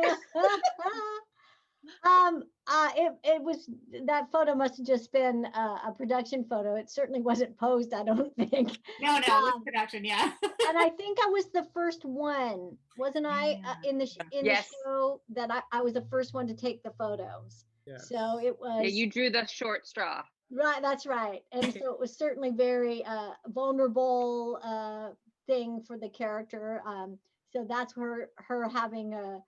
It was, that photo must have just been a production photo. It certainly wasn't posed, I don't think. No, it was production, yeah. And I think I was the first one, wasn't I? In the show that I was the first one to take the photos. Yeah. So it was. Yeah, you drew the short straw. Right, that's right. And so it was certainly very vulnerable thing for the character. So that's her having a.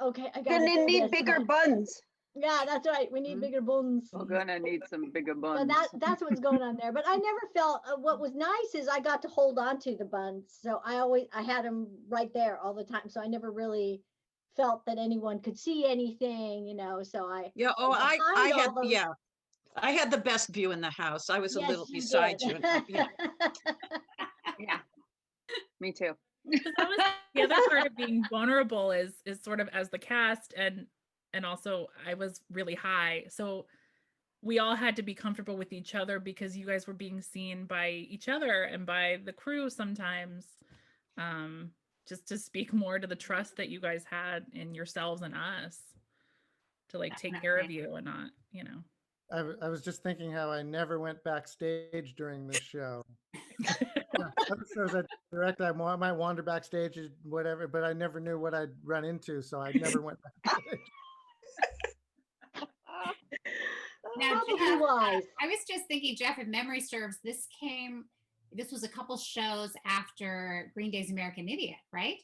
Okay, I got. Gonna need bigger buns. Yeah, that's right. We need bigger buns. We're gonna need some bigger buns. So that's what's going on there. But I never felt. What was nice is I got to hold on to the buns, so I had them right there all the time. So I never really felt that anyone could see anything, So I. Yeah. Oh, I had the best view in the house. I was a little beside you. Yeah. Me too. That was the other part of being vulnerable is sort of as the cast and also I was really high. So we all had to be comfortable with each other because you guys were being seen by each other and by the crew sometimes. Just to speak more to the trust that you guys had in yourselves and us to take care of you and not, I was just thinking how I never went backstage during this show. Episodes I direct, I might wander backstage or whatever, but I never knew what I'd run into, so I never went backstage. Now, Jeff, I was just thinking, Jeff, if memory serves, this was a couple shows after Green Day's American Idiot, right?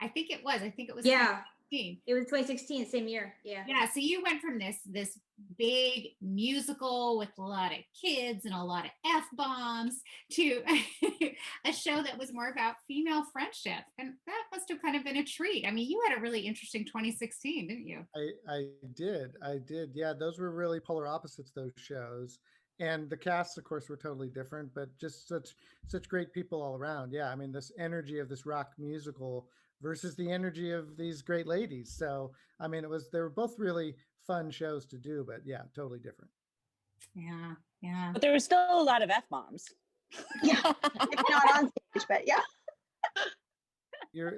I think it was. Yeah. It was 2016, same year. Yeah. Yeah. So you went from this big musical with a lot of kids and a lot of F-bombs to a show that was more about female friendship. And that must have kind of been a treat. I mean, you had a really interesting 2016, didn't you? I did. Yeah, those were really polar opposites, those shows. And the casts, of course, were totally different, but just such great people all around. Yeah, I mean, this energy of this rock musical versus the energy of these great ladies. So, I mean, they were both really fun shows to do, but yeah, totally different. Yeah, yeah. But there was still a lot of F-bombs. Yeah, it's not on stage, but yeah. You're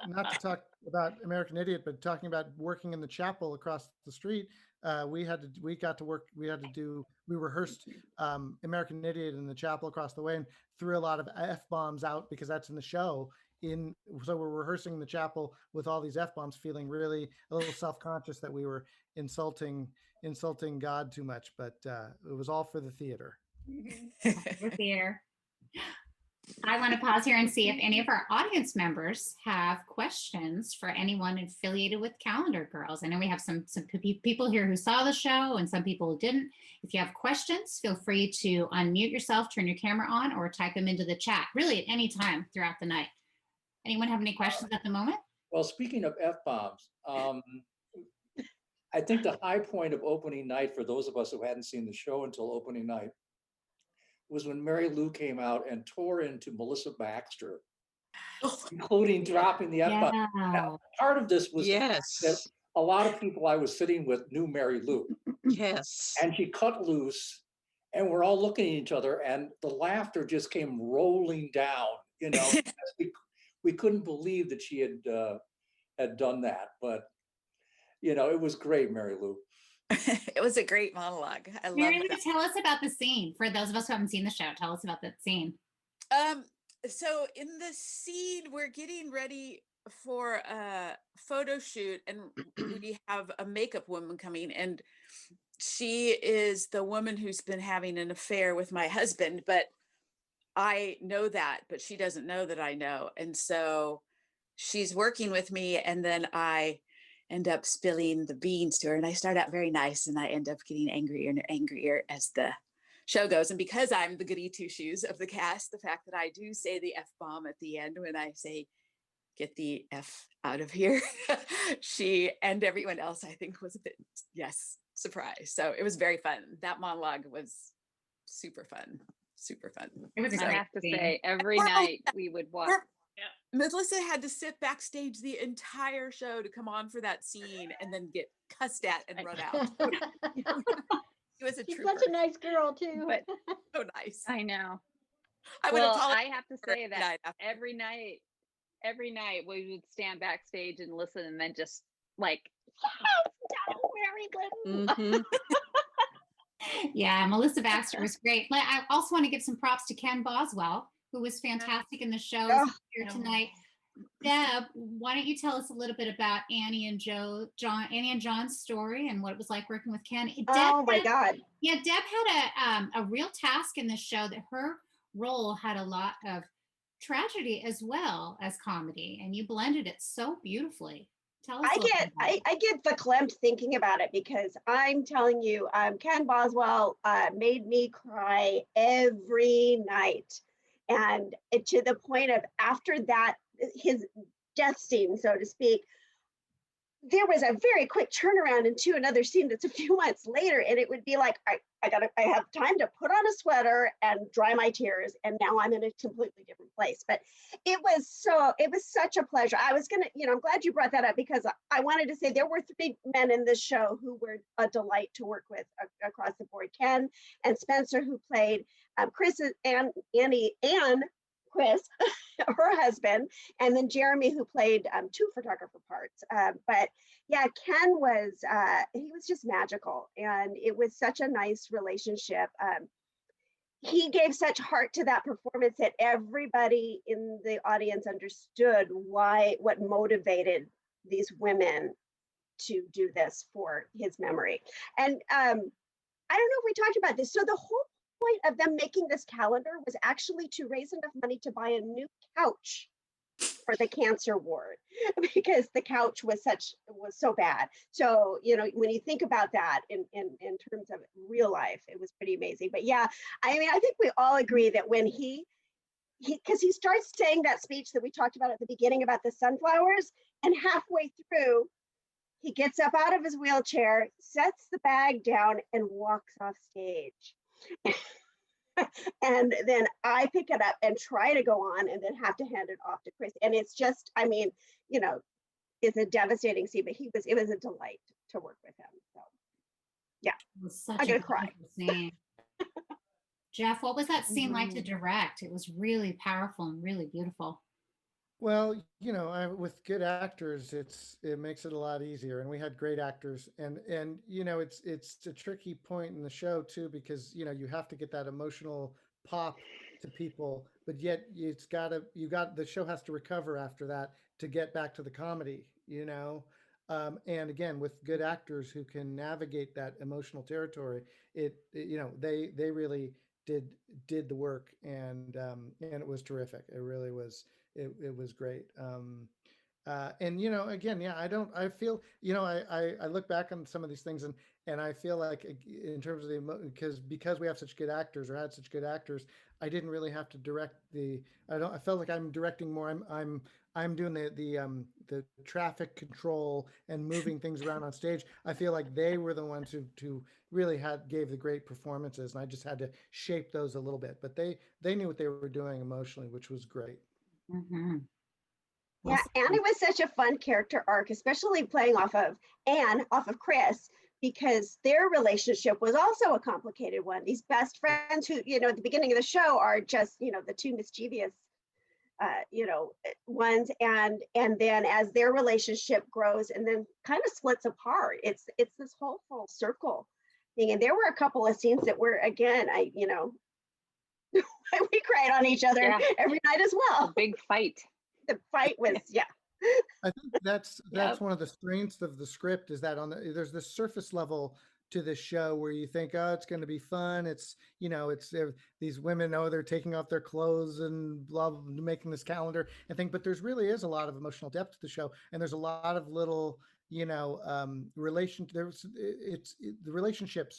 not to talk about American Idiot, but talking about working in the chapel across the street. We rehearsed American Idiot in the chapel across the way and threw a lot of F-bombs out because that's in the show. So we're rehearsing in the chapel with all these F-bombs, feeling really a little self-conscious that we were insulting God too much, but it was all for the theater. The theater. I want to pause here and see if any of our audience members have questions for anyone affiliated with Calendar Girls. I know we have some people here who saw the show and some people who didn't. If you have questions, feel free to unmute yourself, turn your camera on, or type them into the chat, really at any time throughout the night. Anyone have any questions at the moment? Well, speaking of F-bombs, I think the high point of opening night for those of us who hadn't seen the show until opening night was when Mary Lou came out and tore into Melissa Baxter, including dropping the F-bomb. Yeah. Part of this was that Yes. a lot of people I was sitting with knew Mary Lou, Yes. and she cut loose, and we're all looking at each other, and the laughter just came rolling down. We couldn't believe that she had done that, but it was great, Mary Lou. It was a great monologue. I Mary love Lou, that. tell us about the scene. For those of us who haven't seen the show, tell us about that scene. So in the scene, we're getting ready for a photo shoot, and we have a makeup woman coming, and she is the woman who's been having an affair with my husband, but I know that, but she doesn't know that I know. And so she's working with me, and then I end up spilling the beans to her, and I start out very nice, and I end up getting angrier and angrier as the show goes. And because I'm the goody two shoes of the cast, the fact that I do say the F-bomb at the end when I say, get the F out of here, she and everyone else, I think, was a bit, surprised. So it was very fun. That monologue was super fun. Super fun. It was a I great have to scene. say, every night we would watch. Melissa had to sit backstage the entire show to come on for that scene and then get cussed at and run out. It was a She's trooper. such a nice girl too. But So nice. I know. I would Well, apologize I have to for say every that night after. every night we would stand backstage and listen, and then just like, yes, Mary Glidden. Yeah, Melissa Baxter was great. But I also want to give some props to Ken Boswell, who was fantastic in the show here tonight. Deb, why don't you tell us a little bit about Annie and John's story and what it was like working with Ken? My God. Yeah, Deb had a real task in this show that her role had a lot of tragedy as well as comedy, and you blended it so beautifully. Tell us. I get verklempt thinking about it, because I'm telling you, Ken Boswell made me cry every night, and to the point of, after that, his death scene, so to speak, there was a very quick turnaround into another scene that's a few months later, and it would be like, I have time to put on a sweater and dry my tears, and now I'm in a completely different place. But it was such a pleasure. I was gonna, I'm glad you brought that up, because I wanted to say there were 3 men in this show who were a delight to work with across the board. Ken and Spencer, who played Chris and Annie and Chris, her husband, and then Jeremy, who played 2 photographer parts. But yeah, Ken he was just magical, and it was such a nice relationship. He gave such heart to that performance that everybody in the audience understood what motivated these women to do this for his memory. And I don't know if we talked about this. So the whole point of them making this calendar was actually to raise enough money to buy a new couch for the cancer ward, because the couch was so bad. So, when you think about that in terms of real life, it was pretty amazing. But yeah, I mean, I think we all agree that when because he starts saying that speech that we talked about at the beginning about the sunflowers, and halfway through, he gets up out of his wheelchair, sets the bag down, and walks off stage. And then I pick it up and try to go on, and then have to hand it off to Chris. And it's just, I mean, it's a devastating scene, but it was a delight to work with him. So yeah, I'm gonna cry. Scene. Jeff, what was that scene like to direct? It was really powerful and really beautiful. Well, with good actors, it makes it a lot easier, and we had great actors, and it's a tricky point in the show too, because you have to get that emotional pop to people, but yet the show has to recover after that to get back to the comedy, and again, with good actors who can navigate that emotional territory, they really did the work, and it was terrific. It really was. It was great. And again, yeah, I feel, I look back on some of these things, and I feel like in terms of because we have such good actors, or had such good actors, I didn't really have to direct I felt like I'm directing more. I'm doing the traffic control and moving things around on stage. I feel like they were the ones who really gave the great performances, and I just had to shape those a little bit. But they knew what they were doing emotionally, which was great. Mm-hmm. Yeah, Annie was such a fun character arc, especially playing off of Chris, because their relationship was also a complicated one. These best friends who, at the beginning of the show are just, the two mischievous, ones, and then as their relationship grows and then kind of splits apart, it's this whole full circle thing. And there were a couple of scenes that were, again, we cried on each other every night as well. A big fight. The fight was, yeah. I think that's one of the strengths of the script, is that there's this surface level to this show where you think, oh, it's going to be fun. It's, these women, they're taking off their clothes and blah, blah, making this calendar and think, but there's really is a lot of emotional depth to the show. And there's a lot of little, the relationships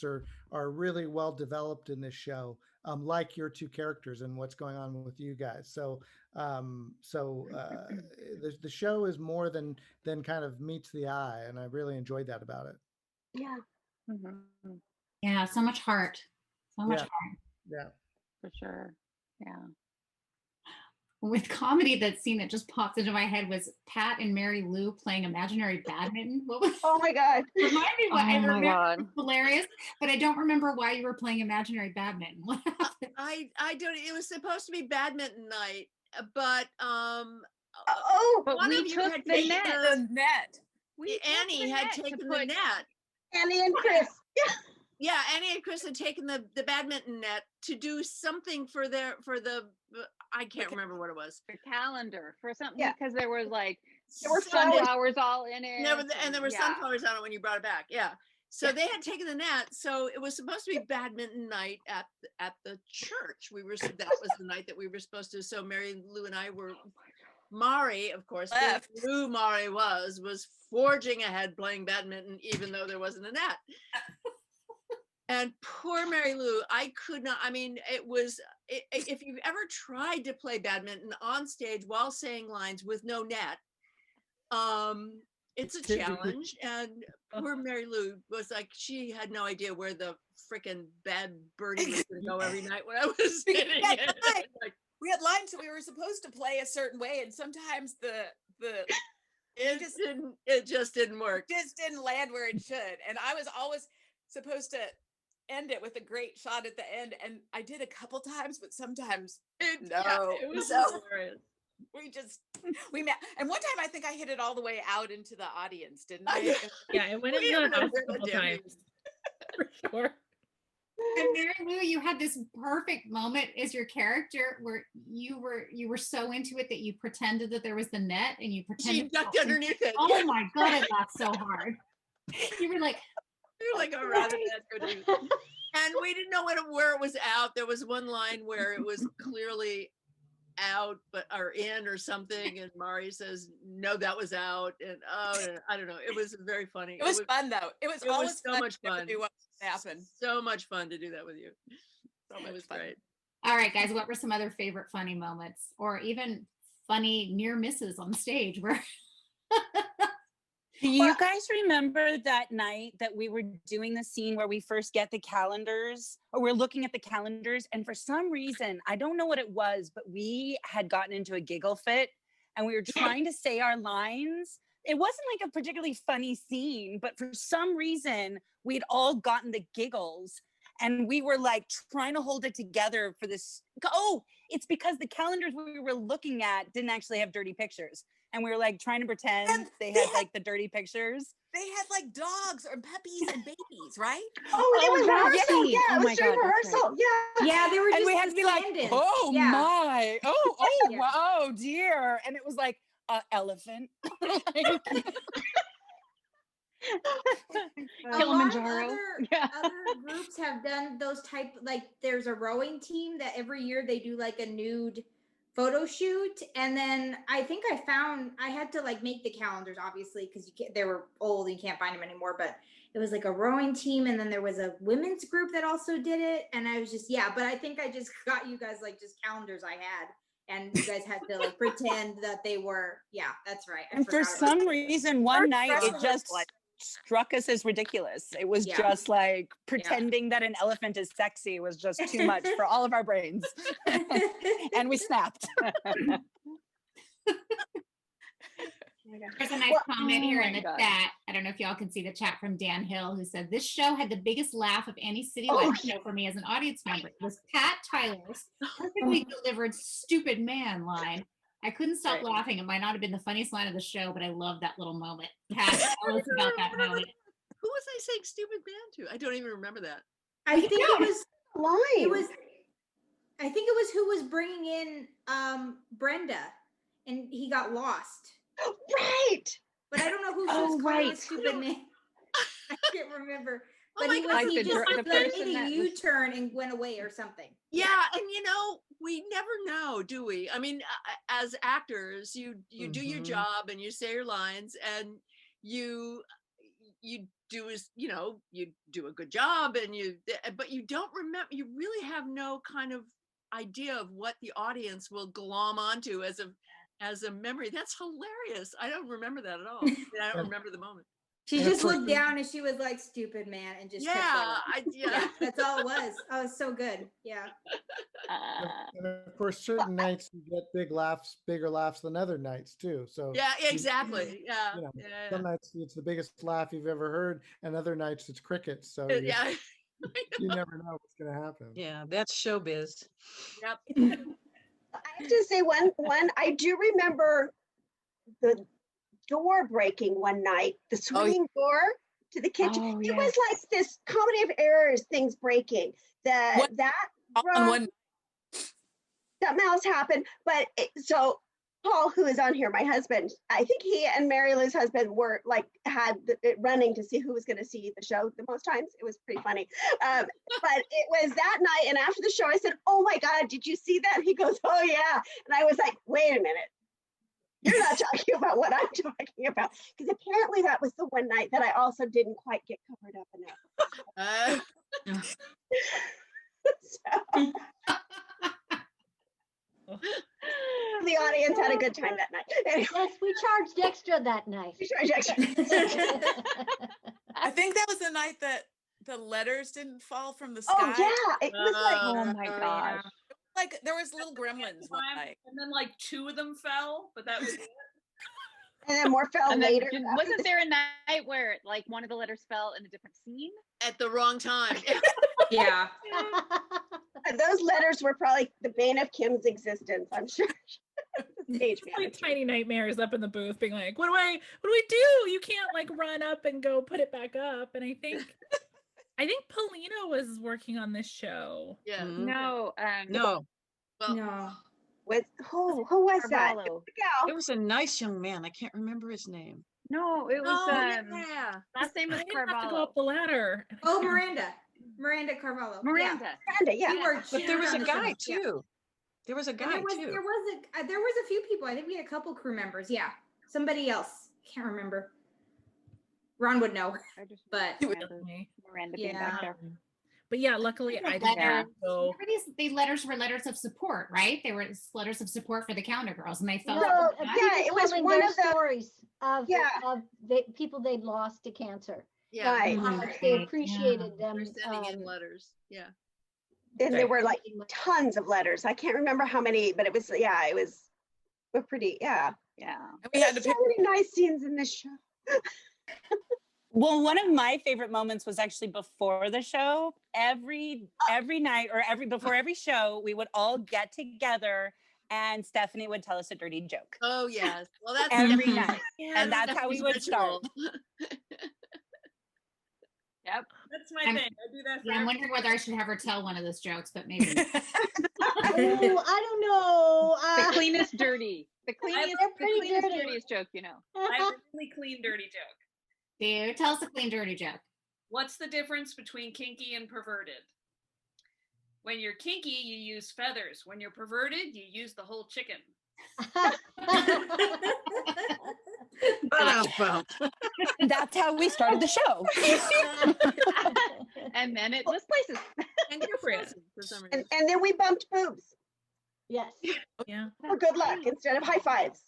are really well developed in this show, like your two characters and what's going on with you guys. So the show is more than kind of meets the eye, and I really enjoyed that about it. Yeah. Mm-hmm. Yeah, so much heart. So much heart. Yeah. For sure. Yeah. With comedy, that scene that just pops into my head was Pat and Mary Lou playing imaginary badminton. What was? Oh my God! Remind me what I remember. God. Hilarious, but I don't remember why you were playing imaginary badminton. What happened? I don't. It was supposed to be badminton night, but but one we of you took had the taken net. the net. Annie had taken the net. Annie and Chris. Yeah, Annie and Chris had taken the badminton net to do something for the I can't remember what it was. The calendar for something, because there was there were sunflowers all in it. And there were sunflowers on it when you brought it back. Yeah. So they had taken the net. So it was supposed to be badminton night at the church. That was the night that we were supposed to. So Mary Lou and I were. Mari, of course, who Mari was forging ahead playing badminton, even though there wasn't a net. And poor Mary Lou, I could not. I mean, if you've ever tried to play badminton on stage while saying lines with no net, it's a challenge. And poor Mary Lou was like, she had no idea where the freaking bad birdie was going to go every night when I was sitting in. We had lines that we were supposed to play a certain way, and sometimes it just didn't work. Just didn't land where it should. And I was always supposed to end it with a great shot at the end, and I did a couple times, but sometimes it was hilarious. We met, and one time I think I hit it all the way out into the audience, didn't I? Yeah, it went into the house a couple times. For sure. And Mary Lou, you had this perfect moment as your character where you were so into it that you pretended that there was the net, and you pretended she ducked underneath it. Oh my God, I laughed so hard. You were like, oh, rather and we didn't know where it was out. There was one line where it was clearly out, or in or something, and Mari says, "No, that was out." And I don't know. It was very funny. It was fun though. It was so much fun. To do what happened. So much fun to do that with you. It was fun. Great. All right, guys. What were some other favorite funny moments, or even funny near misses on stage where? Do you guys remember that night that we were doing the scene where we first get the calendars, or we're looking at the calendars, and for some reason, I don't know what it was, but we had gotten into a giggle fit and we were trying to say our lines. It wasn't like a particularly funny scene, but for some reason, we'd all gotten the giggles and we were like trying to hold it together for this. Oh, it's because the calendars we were looking at didn't actually have dirty pictures. And we were like trying to pretend they had like the dirty pictures. They had like dogs or puppies and babies, right? Oh, it was rehearsal. Yeah, it was during rehearsal. Right. Yeah, they were just, and we had to be like, oh my, oh dear. And it was like, elephant. Kilimanjaro. Other groups have done those type, like there's a rowing team that every year they do like a nude photo shoot, and then I think I had to like make the calendars, obviously, because they were old and you can't find them anymore, but it was like a rowing team, and then there was a women's group that also did it, and I was just, but I think I just got you guys like just calendars I had, and you guys had to like pretend that they were, that's right. And for some reason, one night it just struck us as ridiculous. It was just like pretending that an elephant is sexy was just too much for all of our brains. And we snapped. There's a nice comment here in the chat. I don't know if y'all can see the chat from Dan Hill, who said, "This show had the biggest laugh of any citywide show for me as an audience member. It was Pat Tyler's perfectly delivered stupid man line. I couldn't stop laughing. It might not have been the funniest line of the show, but I love that little moment." Pat, tell us about that moment. Who was I saying stupid man to? I don't even remember that. I think it was line. I think it was who was bringing in Brenda, and he got lost. Right. But I don't know who she was calling a stupid man. I can't remember. But he just made a U-turn and went away or something. Yeah, and we never know, do we? I mean, as actors, you do your job and you say your lines, and you do you do a good job, and but you don't remember. You really have no kind of idea of what the audience will glom onto as a memory. That's hilarious. I don't remember that at all. I don't remember the moment. She just looked down and she was like, "Stupid man," and just that's all it was. Oh, it's so good. Yeah. And of course, certain nights you get bigger laughs than other nights too. So exactly. Some nights it's the biggest laugh you've ever heard, and other nights it's crickets. So you never know what's going to happen. Yeah, that's showbiz. Yep. I have to say one I do remember the door breaking one night, the swinging door to the kitchen. It was like this comedy of errors, things breaking. That mouse happened, but so Paul, who is on here, my husband, I think he and Mary Lou's husband were like had it running to see who was going to see the show the most times. It was pretty funny. But it was that night, and after the show, I said, "Oh my God, did you see that?" He goes, "Oh yeah," and I was like, "Wait a minute, you're not talking about what I'm talking about," because apparently that was the one night that I also didn't quite get covered up enough. So. The audience had a good time that night. Anyway. Yes, we charged extra that night. We charged extra. I think that was the night that the letters didn't fall from the sky. Oh yeah, it was like, oh my gosh. Like there was little gremlins one night. And then like 2 of them fell, but that was it. And then more fell later. Wasn't there a night where like one of the letters fell in a different scene? At the wrong time. Yeah. Those letters were probably the bane of Kim's existence, I'm sure. Like tiny nightmares up in the booth being like, what do I do? You can't like run up and go put it back up. And I think Paulina was working on this show. Yeah. No. No. Well, No. With who was that? It was a nice young man. I can't remember his name. No, it was last name was I didn't have to go Carvalho. up the ladder. Oh, Miranda Carvalho. Miranda. Yeah. But there was a guy too. There was a guy too. There was a few people. I think we had a couple crew members. Yeah. Somebody else. Can't remember. Ron would know. But Miranda being back there. But yeah, luckily I didn't go. These letters were letters of support, right? They were letters of support for the Counter Girls, and they felt it was one of the stories of the people they'd lost to cancer. Yeah. Right. How much they appreciated them. They're sending in letters. Yeah. And there were like tons of letters. I can't remember how many, but it was pretty, Yeah. And we had so many nice scenes in this show. Well, one of my favorite moments was actually before the show. Every night or before every show, we would all get together and Stephanie would tell us a dirty joke. Oh yes. Well, that's every night. And that's how we would start. Yep. That's my thing. I do that. I'm wondering whether I should have her tell one of those jokes, but maybe. I don't know. The cleanest dirty. The cleanest dirtiest joke, you know. I have a really clean dirty joke. Dude, tell us a clean dirty joke. What's the difference between kinky and perverted? When you're kinky, you use feathers. When you're perverted, you use the whole chicken. That's how we started the show. And then it was places. And you're frozen for some reason. And then we bumped boobs Yes. Yeah. for good luck instead of high fives.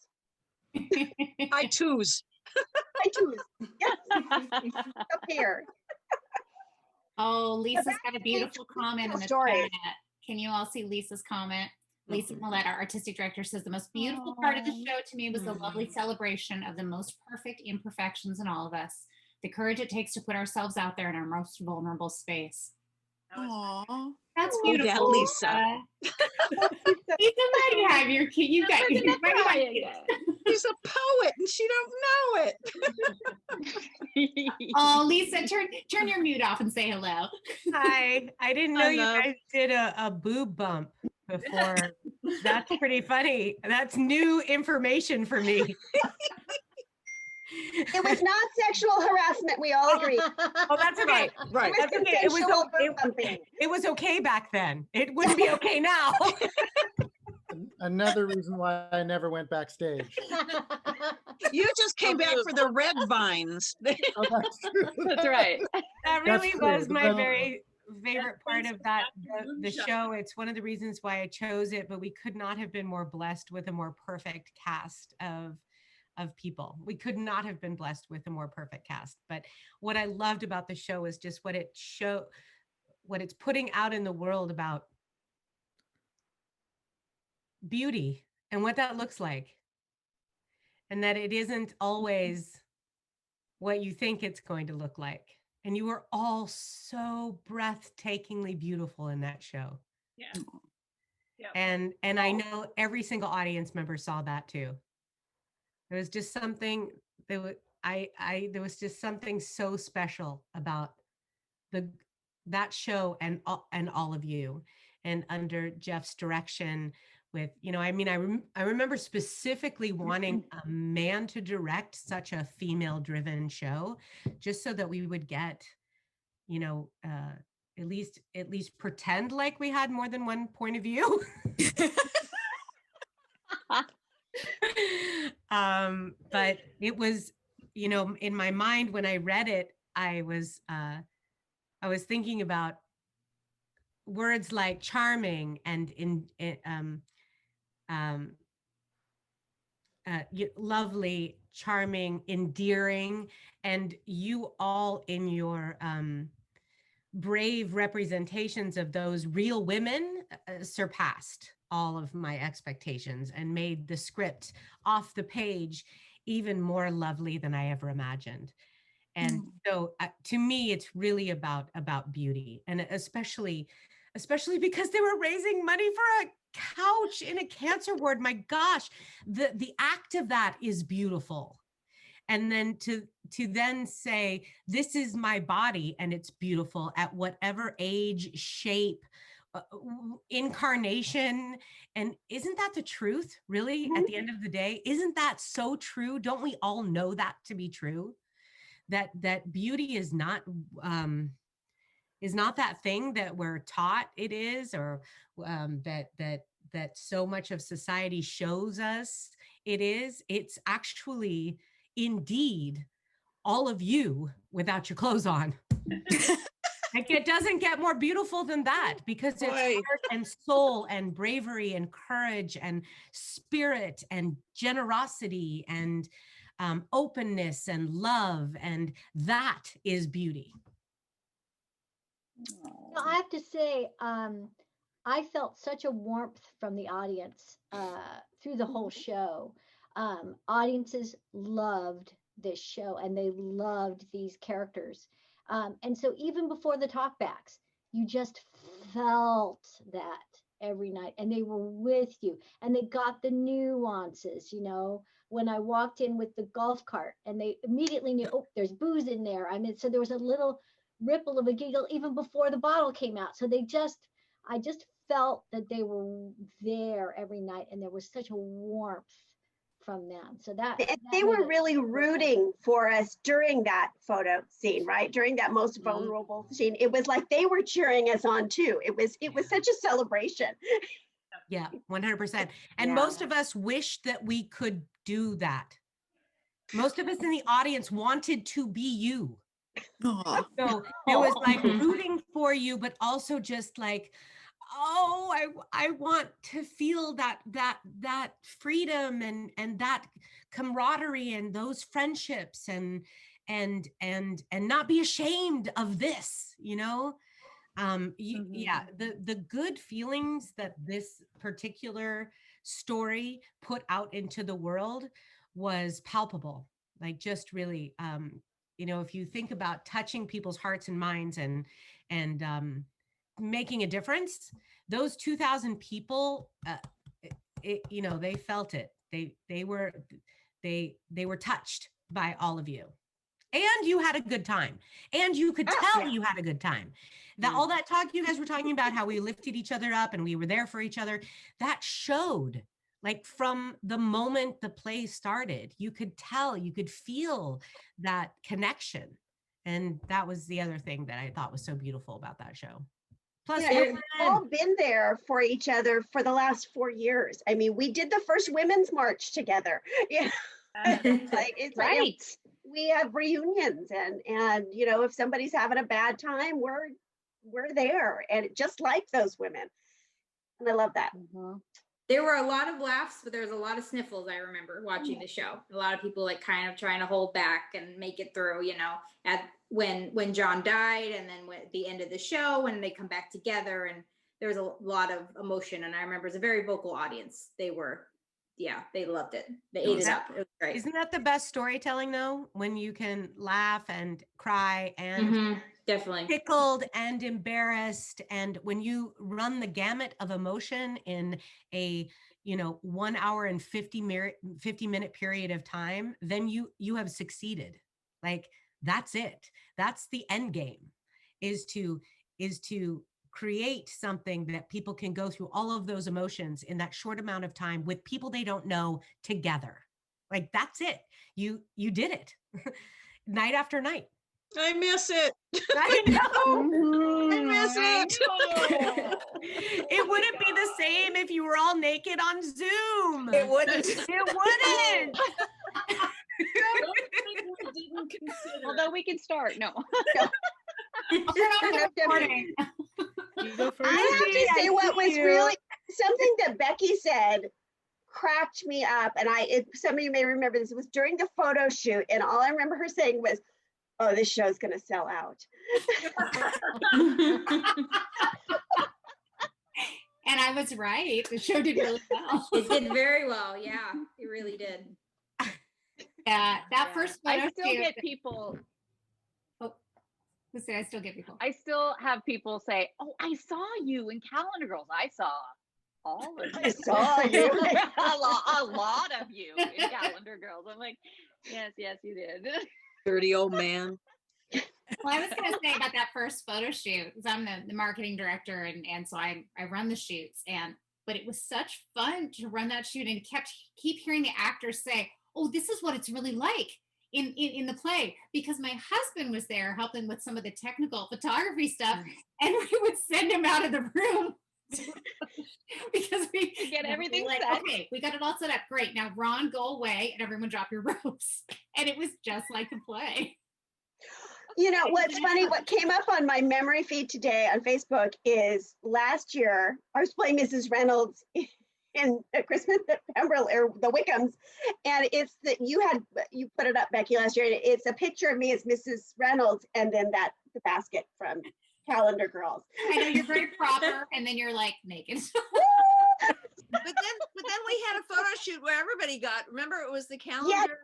High twos. High twos. Yes. Up here. Oh, Lisa's got a beautiful comment in the story. chat. Can you all see Lisa's comment? Lisa Millette, our artistic director, says the most beautiful part of the show to me was the lovely celebration of the most perfect imperfections in all of us. The courage it takes to put ourselves out there in our most vulnerable space. Aww. That's Oh, beautiful, yeah, Lisa. Lisa, why do you have your kid? You got your She's a poet and she don't know it. Oh, Lisa, turn your mute off and say hello. Hi, I didn't know you guys did a boob bump before. That's pretty funny. That's new information for me. It was not sexual harassment. We all agree. Oh, that's okay. Right. It was That's okay. consensual It was okay back then. It wouldn't be okay now. Another reason why I never went backstage. You just came back for the red vines. Oh, that's true. That's right. That That's really true. was my Well, very favorite part of that the show. It's one of the reasons why I chose it, but we could not have been more blessed with a more perfect cast of people. We could not have been blessed with a more perfect cast. But what I loved about the show is just what it's putting out in the world about beauty and what that looks like. And that it isn't always what you think it's going to look like. And you were all so breathtakingly beautiful in that show. Yeah. And I know every single audience member saw that too. There was just something there was just something so special about that show and all of you, and under Jeff's direction with, I remember specifically wanting a man to direct such a female driven show, just so that we would get, at least pretend like we had more than one point of view. But it was, in my mind when I read it, I was thinking about words like charming and lovely, charming, endearing, and you all in your brave representations of those real women surpassed all of my expectations and made the script off the page even more lovely than I ever imagined. And so to me, it's really about beauty, and especially because they were raising money for a couch in a cancer ward. My gosh, the act of that is beautiful. And then to then say, this is my body and it's beautiful at whatever age, shape, incarnation. And isn't that the truth, really? At the end of the day, isn't that so true? Don't we all know that to be true? That beauty is not that thing that we're taught it is, or that so much of society shows us it is. It's actually indeed all of you without your clothes on. Like, it doesn't get more beautiful than that, because it's heart and soul and bravery and courage and spirit and generosity and openness and love, and that is beauty. Now, I have to say, I felt such a warmth from the audience through the whole show. Audiences loved this show and they loved these characters. And so even before the talkbacks, you just felt that every night, and they were with you and they got the nuances, when I walked in with the golf cart and they immediately knew, oh, there's booze in there. I mean, so there was a little ripple of a giggle even before the bottle came out. So I just felt that they were there every night, and there was such a warmth from them. So that And that they made were it really worth it. rooting for us during that photo scene, right? During that most vulnerable scene. It was like they were cheering us on too. It was such a celebration. Yeah, 100%. And Yeah. most of us wish that we could do that. Most of us in the audience wanted to be you. Aw. So it was like rooting for you, but also just like, oh, I want to feel that freedom and that camaraderie and those friendships and not be ashamed of this, you know? Yeah, the good feelings that this particular story put out into the world was palpable. Like just really, you know, if you think about touching people's hearts and minds and making a difference, those 2,000 people, you know, they felt it. They were touched by all of you. And you had a good time. And you could tell you had a good time. That all that talk you guys were talking about, how we lifted each other up and we were there for each other, that showed. Like from the moment the play started, you could tell, you could feel that connection. And that was the other thing that I thought was so beautiful about that show. Plus, We've all been there for each other for the last 4 years. I mean, we did the first women's march together. Yeah. It's Right. like we have reunions and you know, if somebody's having a bad time, we're there, and just like those women. And I love that. There were a lot of laughs, but there was a lot of sniffles. I remember watching the show. A lot of people like kind of trying to hold back and make it through, you know, at when John died, and then at the end of the show when they come back together, and there was a lot of emotion. And I remember it's a very vocal audience. They loved it. They ate it up. It was great. Isn't that the best storytelling though? When you can laugh and cry and definitely tickled and embarrassed. And when you run the gamut of emotion in a, you know, 1 hour and 50 minute period of time, then you have succeeded. Like that's it. That's the end game, is to create something that people can go through all of those emotions in that short amount of time with people they don't know together. Like that's it. You did it night after night. I miss it. I know. I miss it. It wouldn't be the same if you were all naked on Zoom. It wouldn't. It wouldn't. Didn't consider. Although we can start. No. You go first. I have to say what was really something that Becky said cracked me up. And some of you may remember this, was during the photo shoot. And all I remember her saying was, oh, this show's going to sell out. And I was right. The show did really well. It did very well. Yeah, it really did. Yeah, that first photo I still shoot. get people. Let's say I still get people. I still have people say, "Oh, I saw you in Calendar Girls. I saw all of you. I saw you. a lot of you in Calendar Girls." I'm like, yes, you did. Dirty old man. Well, I was going to say about that first photo shoot, because I'm the marketing director, and so I run the shoots, but it was such fun to run that shoot, and keep hearing the actors say, "Oh, this is what it's really like in the play," because my husband was there helping with some of the technical photography stuff, and we would send him out of the room because we get everything like, set. okay, we got it all set up. Great. Now, Ron, go away, and everyone drop your ropes. And it was just like the play. You know, what's funny, what came up on my memory feed today on Facebook is last year, I was playing Mrs. Reynolds in Christmas at Pemberley, or the Wickhams. And it's that you put it up, Becky, last year. And it's a picture of me as Mrs. Reynolds, and then the basket from Calendar Girls. I know you're very proper, and then you're like naked. But then we had a photo shoot where everybody got. Remember, it was the calendar.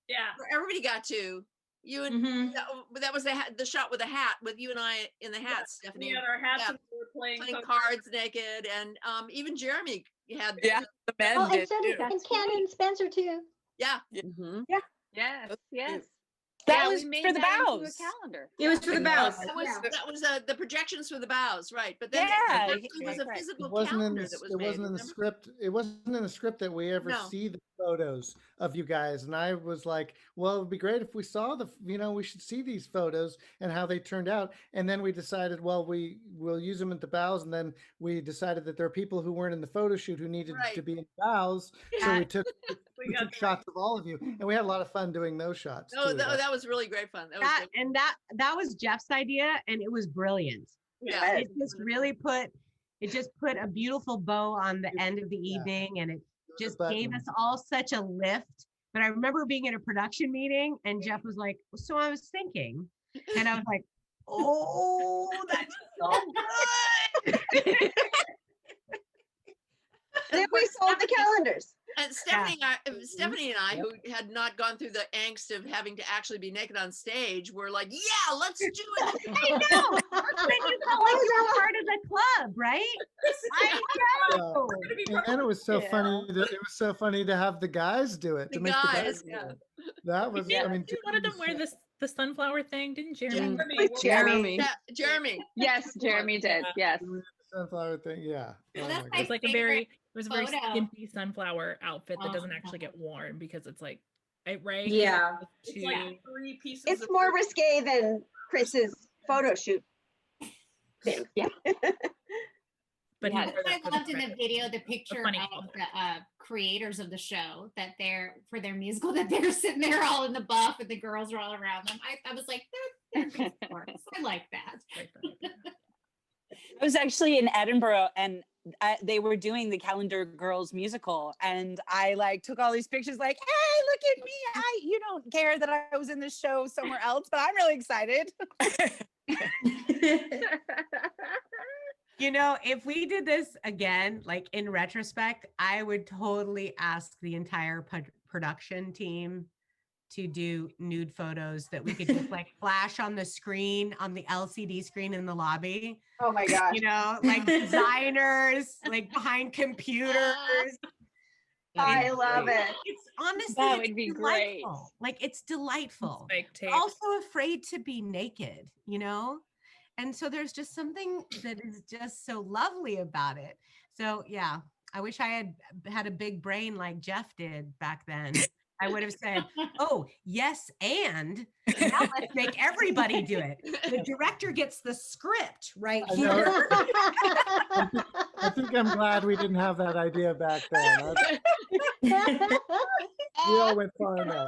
Yeah. Where everybody got to. You and that was the shot with the hat, with you and I in the hats, Stephanie. We had our hats and we were playing cards naked, and even Jeremy had the men Oh, did and, too. and Ken and Spencer too. Yeah. Yes. That Yeah, was we made for the that into bows. a calendar. It was for the bows. That was the projections for the bows, right? But then Yeah, it was a physical It wasn't in calendar the, that was it made. wasn't in the remember? script. It wasn't in the script that we ever No. see photos of you guys, and I was like, well, it would be great if we saw we should see these photos and how they turned out. And then we decided, well, will use them at the bows, and then we decided that there are people who weren't in the photo shoot who needed to be in the bows, so we took shots of all of you, and we had a lot of fun doing those shots Oh, too. that was really great fun. That was great. And that was Jeff's idea, and it was brilliant. Yeah, it just put a beautiful bow on the end of the evening, and it just gave us all such a lift. But I remember being in a production meeting, and Jeff was like, so I was thinking, and I was like, oh, that's so good. Then we sold the calendars. And Stephanie and I, who had not gone through the angst of having to actually be naked on stage, were like, yeah, let's do it. I know. Then you felt like you were part of the club, right? I know. And then it was so funny. It was so funny to have the guys do it. The make guys, the guys do it. That was. I mean, didn't one of them wear the sunflower thing? Didn't Jeremy? Jeremy. Yes, Jeremy did. Yes. Sunflower thing. Yeah. It was like a very skimpy sunflower outfit that doesn't actually get worn because it's like, right? Yeah. It's like 3 pieces. It's more risque than Chris's photo shoot thing. Yeah. But I loved in the video the picture of the creators of the show that for their musical that they're sitting there all in the buff and the girls are all around them. I was like, they're good sports. I like that. I was actually in Edinburgh, and they were doing the Calendar Girls musical, and I took all these pictures like, hey, look at me. You don't care that I was in this show somewhere else, but I'm really excited. If we did this again, like in retrospect, I would totally ask the entire production team to do nude photos that we could just flash on the screen, on the LCD screen in the lobby. Oh my gosh. Like designers, like behind computers. I love it. It's honestly, that would be great. It's delightful. Also afraid to be naked, And so there's just something that is just so lovely about it. So yeah, I wish I had a big brain like Jeff did back then. I would have said, oh, yes, and now let's make everybody do it. The director gets the script right here. I think I'm glad we didn't have that idea back then. We all went far enough.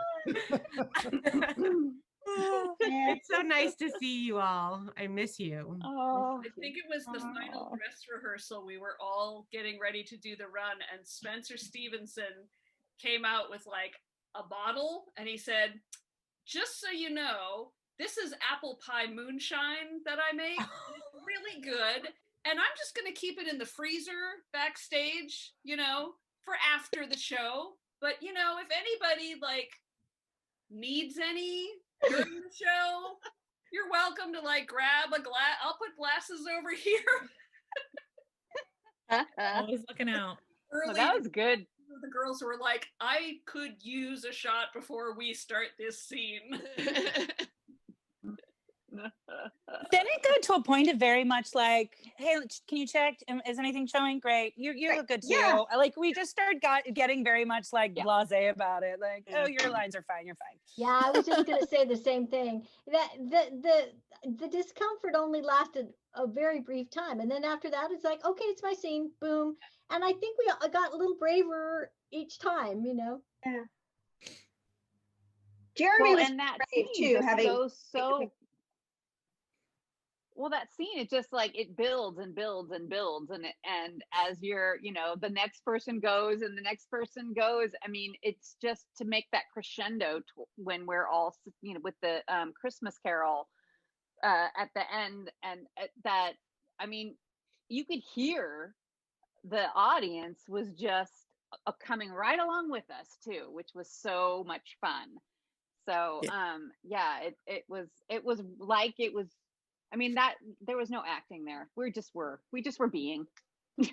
It's so nice to see you all. I miss you. I think it was the final dress rehearsal. We were all getting ready to do the run, and Spencer Stevenson came out with a bottle, and he said, just so you know, this is apple pie moonshine that I make. It's really good, and I'm just going to keep it in the freezer backstage, for after the show. But if anybody needs any during the show, you're welcome to grab a glass. I'll put glasses over here. Always looking out. Well, that was good. The girls were like, I could use a shot before we start this scene. Then it got to a point of very much hey, can you check? Is anything showing? Great. You look good too. Yeah. We just started getting very much blasé about it. Oh, your lines are fine. You're fine. Yeah, I was just going to say the same thing. That the discomfort only lasted a very brief time, and then after that, it's like, okay, it's my scene. Boom. And I think we got a little braver each time. Yeah. Jeremy was and that brave scene too, having goes so. Well, that scene, it just it builds and builds and builds, and as you're, the next person goes and the next person goes. I mean, it's just to make that crescendo when we're all, with the Christmas Carol at the end, and that, I mean, you could hear the audience was just coming right along with us too, which was so much fun. So it was. I mean, that there was no acting there. We just were being. It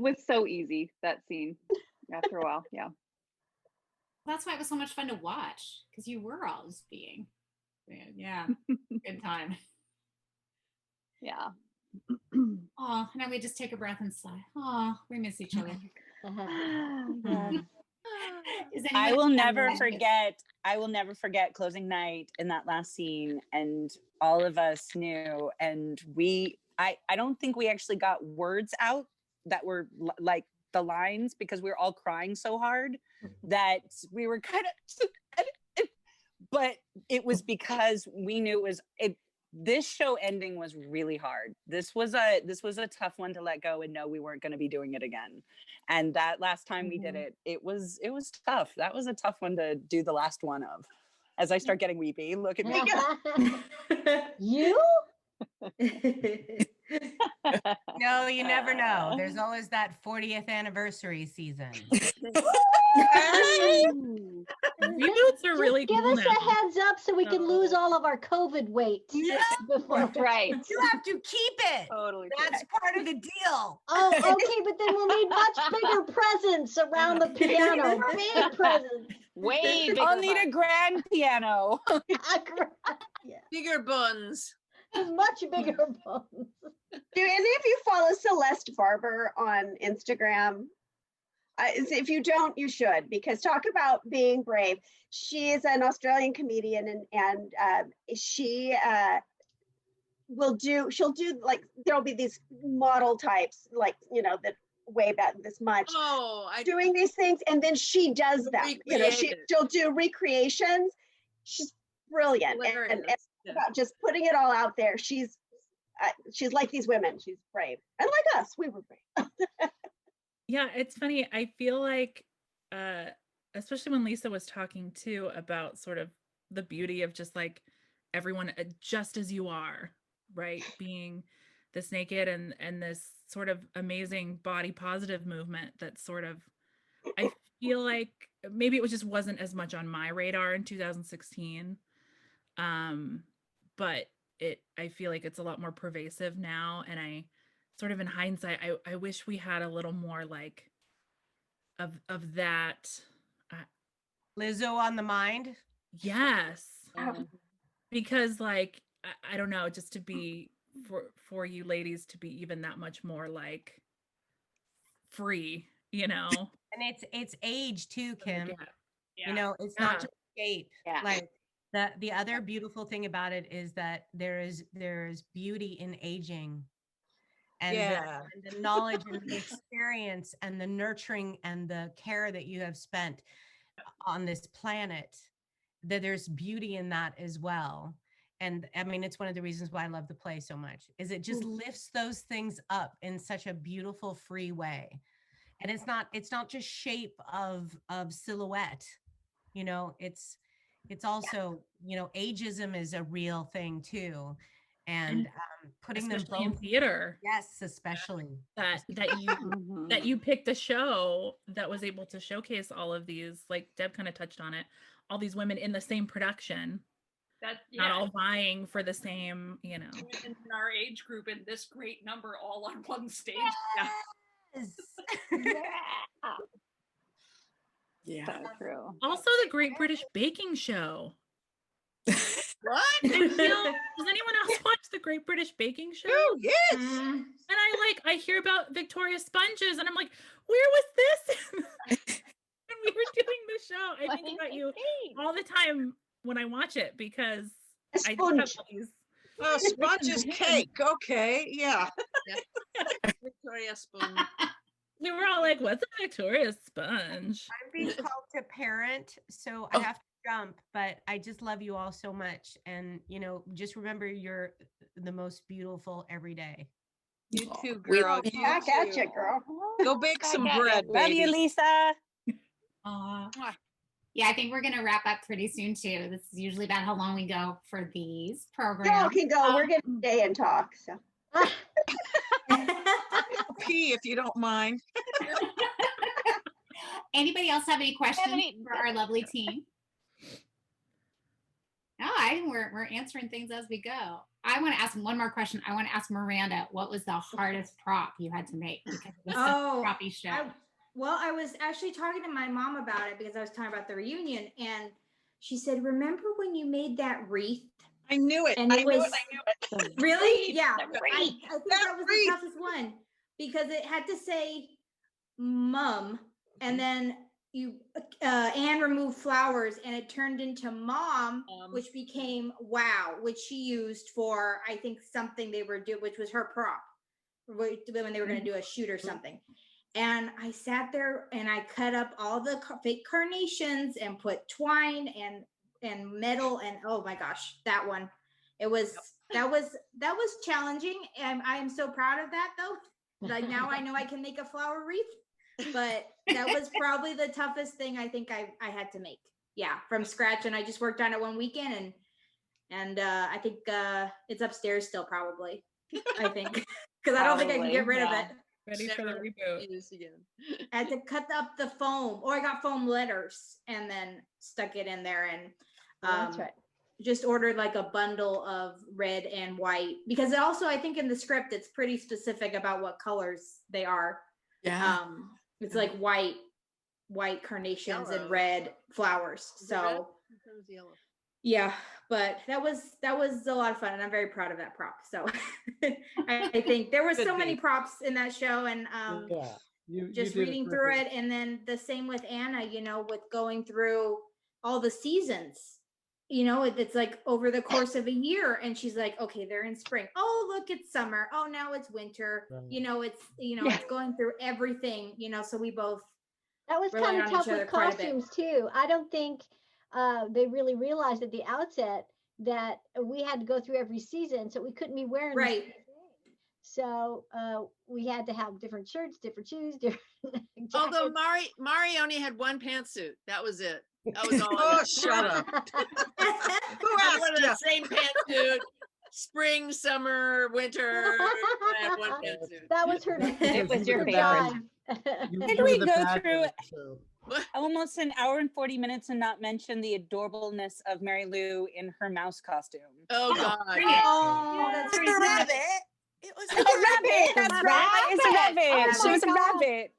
was so easy, that scene, after a while. Yeah. That's why it was so much fun to watch, because you were all just being. Yeah. Good time. Yeah. Oh, now we just take a breath and sigh. Oh, we miss each other. Is anyone I will else never have- forget. I will never forget closing night in that last scene, and all of us knew. And I don't think we actually got words out that were like the lines because we were all crying so hard that we were kind of. But it was because we knew this show ending was really hard. This was a tough one to let go and know we weren't going to be doing it again. And that last time we did it, it was tough. That was a tough one to do the last one of. As I start getting weepy, look at me. You? No, you never know. There's always that 40th anniversary season. Reboots are really Give cool us now. a heads up so we can lose all of our COVID weight. Before. Right. You have to keep it. Totally. That's part of the deal. Oh, okay, but then we'll need much bigger presents around the piano. Big presents. Way bigger. I'll need a grand piano. Bigger buns. Much bigger buns. Do any of you follow Celeste Barber on Instagram? If you don't, you should, because talk about being brave. She is an Australian comedian, and she'll do like, there'll be these model types, like, you know, that weigh about this much, doing these things, and then she does them. You know, she'll do recreations. She's brilliant, and about just putting it all out there. She's like these women. She's brave, and like us, we were brave. Yeah, it's funny. I feel like, especially when Lisa was talking too about sort of the beauty of just like everyone just as you are, right? Being this naked and this sort of amazing body positive movement that sort of, I feel like maybe it just wasn't as much on my radar in 2016. But I feel like it's a lot more pervasive now. And I sort of in hindsight, I wish we had a little more like of that. Lizzo on the mind. Yes. Because like, I don't know, just to be for you ladies to be even that much more like free, you know? And it's age too, Kim. Yeah. You know, it's not just shape. Like the other beautiful thing about it is that there's beauty in aging. And, the knowledge and the experience and the nurturing and the care that you have spent on this planet, that there's beauty in that as well. And I mean, it's one of the reasons why I love the play so much, is it just lifts those things up in such a beautiful, free way. And it's not just shape of silhouette, you know, it's also, you know, ageism is a real thing too. And putting them especially both in theater. Yes, especially that you picked a show that was able to showcase all of these, like Deb kind of touched on it, all these women in the same production, not all vying for the same, you know, in our age group in this great number all on one stage. Yeah. So true. Also the Great British Baking Show. What? Does anyone else watch the Great British Baking Show? Oh, yes. And I hear about Victoria sponges, and I'm like, where was this? When we were doing the show, I think about you all the time when I watch it because I just have all these. Oh, sponges cake. Okay, yeah. Victoria spoon. We were all like, what's a Victoria sponge? I'm being called to parent, so I have to jump, but I just love you all so much. And, you know, just remember you're the most beautiful every day. You too, girl. You back at you, girl. Go bake some bread, Love baby. you, Lisa. Yeah, I think we're going to wrap up pretty soon too. This is usually about how long we go for these programs. Y'all can go. We're going to stay and talk. So. Pee if you don't mind. Anybody else have any questions for our lovely team? No, we're answering things as we go. I want to ask one more question. I want to ask Miranda, what was the hardest prop you had to make? Because it was such a proppy show. I was actually talking to my mom about it because I was talking about the reunion, and she said, "Remember when you made that wreath I knew it. And I it knew was it. I knew it. really, yeah. The I think that was the toughest one because it had to say mum, and then Anne removed flowers, and it turned into mom, which became wow, which she used for I think something they were doing, which was her prop when they were going to do a shoot or something. And I sat there and I cut up all the fake carnations and put twine and metal, and oh my gosh, that one, that was challenging, and I am so proud of that though. Like now I know I can make a flower wreath, but that was probably the toughest thing I think I had to make. Yeah, from scratch, and I just worked on it one weekend, and I think it's upstairs still probably. I think because I don't think I can get rid of it. Ready for the reboot. I had to cut up the foam, or I got foam letters and then stuck it in there, and That's right. just ordered like a bundle of red and white, because also I think in the script it's pretty specific about what colors they are. Yeah. It's like white carnations Yellow. and red flowers. Is it red? So It was yellow. yeah, but that was a lot of fun, and I'm very proud of that prop. So I think there were so many props in that show, and Yeah. You just did a reading through terrific- it, and then the same with Anna, with going through all the seasons. It's like over the course of a year, and she's like, okay, they're in spring. Oh, look, it's summer. Oh, now it's winter. Right. It's going through everything. So we both That was rely kind on of each tough other with quite a bit. costumes too. I don't think they really realized at the outset that we had to go through every season, so we couldn't be wearing the Right. same thing. So we had to have different shirts, different shoes, different Although jackets. Mari only had one pantsuit. That was it. That was all. Oh, shut up. Who I wore asked the you? same pantsuit, spring, summer, winter. I had one pantsuit. That was her. It was your her favorite. jive. You Did were we the go bad through guy, so- almost an hour and 40 minutes and not mention the adorableness of Mary Lou in her mouse costume? Oh God. Oh, that's The crazy. rabbit. It was A rabbit! That's right! It's a rabbit! Oh She my was a God. rabbit!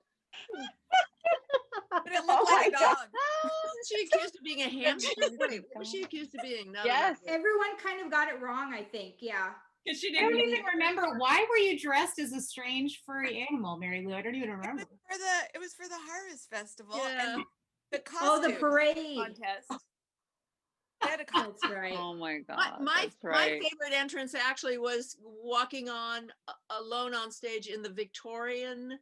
but it looked like a dog. Wasn't she accused of being a hamster? Wait, what was she accused of being? Not a Yes. rabbit. Everyone kind of got it wrong, I think. Yeah. Because she I didn't don't really even remember, why were you dressed as a strange furry animal, Mary Lou? I don't even remember. It was for the Harvest Festival Yeah. and the Oh, the costume parade. contest. They had a contest. That's right. Oh my My favorite entrance actually was walking on alone on stage in the Victorian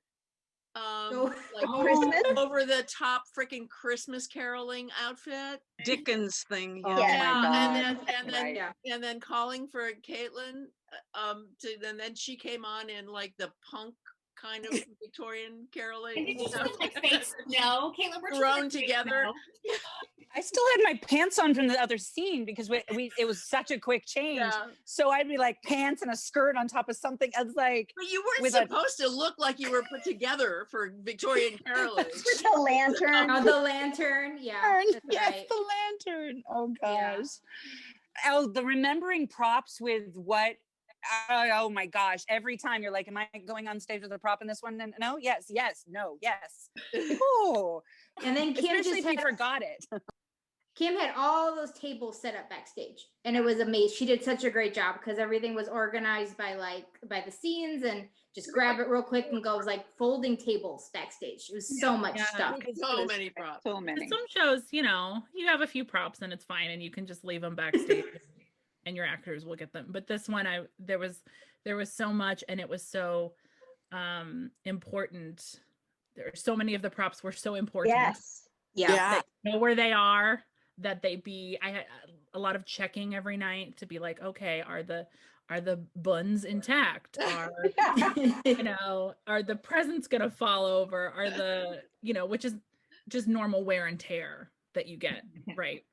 Christmas? over the top freaking Christmas caroling outfit. Dickens thing. Oh Yeah. my God. And then Right. and then calling for Caitlin and then she came on in like the punk kind of Victorian caroling. And did you just like fake snow? Caitlin, we're Thrown together. I still had my pants on from the other scene because it was such a quick change. Yeah. So I'd be like pants and a skirt on top of something. I was like, But you weren't with a- supposed to look like you were put together for Victorian caroling. With the lantern. Oh, the lantern. Yeah. That's yes, right. the lantern. Oh Yeah. gosh. Oh, the remembering props with what? Oh my gosh. Every time you're like, am I going on stage with a prop in this one? And no, yes, no, yes. Oh, And then Kim especially just if you had forgot it. Kim had all those tables set up backstage, and it was amazing. She did such a great job because everything was organized by the scenes, and just grab it real quick and go. It was like folding tables backstage. It was so much stuff. So many props. So many. Some shows, you have a few props and it's fine, and you can just leave them backstage, and your actors will get them. But this one, there was so much, and it was so important. So many of the props were so important. Yes. Yeah. That you know where they are. That I had a lot of checking every night to be like, okay, are the buns intact? Are are the presents gonna fall over? Are the which is just normal wear and tear that you get, right?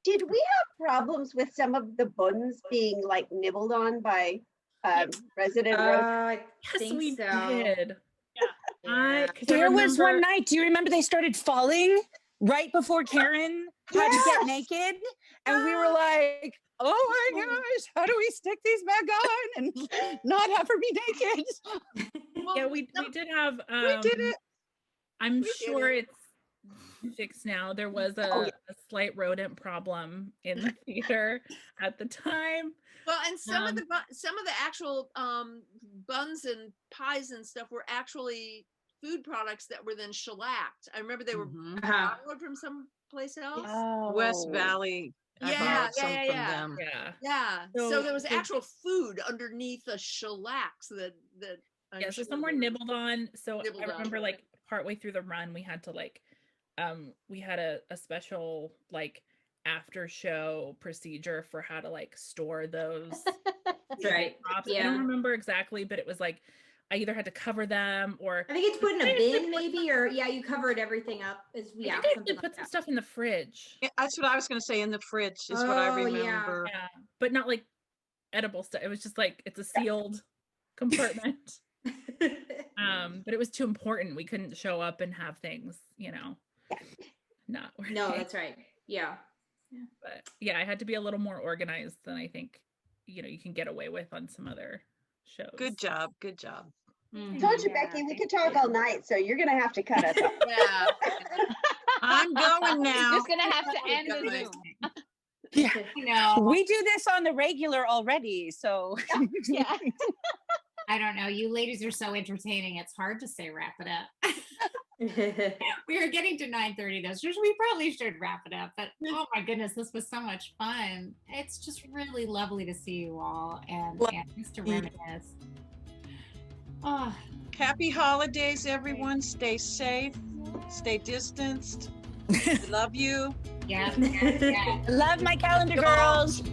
Did we have problems with some of the buns being like nibbled on by resident road? I Yes, think we so. did. Yeah. There was one night. Do you remember they started falling right before Karen had to get naked, and we were like, "Oh my gosh, how do we stick these back on and not have her be naked?" Yeah, we did have. We did it. I'm We did sure it. fixed now. There was a slight rodent problem in the theater at the time. Well, and some of the actual buns and pies and stuff were actually food products that were then shellacked. I remember they were borrowed from someplace else. West Valley. I borrowed some from them. Yeah. So there was actual food underneath the shellacks that so some were nibbled on. So I remember like partway through the run, we had to like, we had a special like after show procedure for how to like store those. Right. Props. Yeah. I don't remember exactly, but it was like I either had to cover them or I think it's put in a bin maybe, or you covered everything up. I think they put some stuff in the fridge. Yeah, that's what I was going to say, in the fridge is what I remember. Yeah, but not like edible stuff. It was just like it's a sealed compartment. But it was too important. We couldn't show up and have things, not working. No, that's right. Yeah. But yeah, I had to be a little more organized than I think, you can get away with on some other shows. Good job. Good job. Told you, Becky, we could talk all night, so you're going to have to cut us off. Yeah. I'm going now. Just going to have to end the Zoom. Yeah. We do this on the regular already, so. Yeah. I don't know. You ladies are so entertaining. It's hard to say wrap it up. We are getting to 9:30 though, so we probably should wrap it up. But oh my goodness, this was so much fun. It's just really lovely to see you all and just to reminisce. Oh. Happy holidays, everyone. Stay safe. Stay distanced. Love you. Yeah. Love my calendar girls.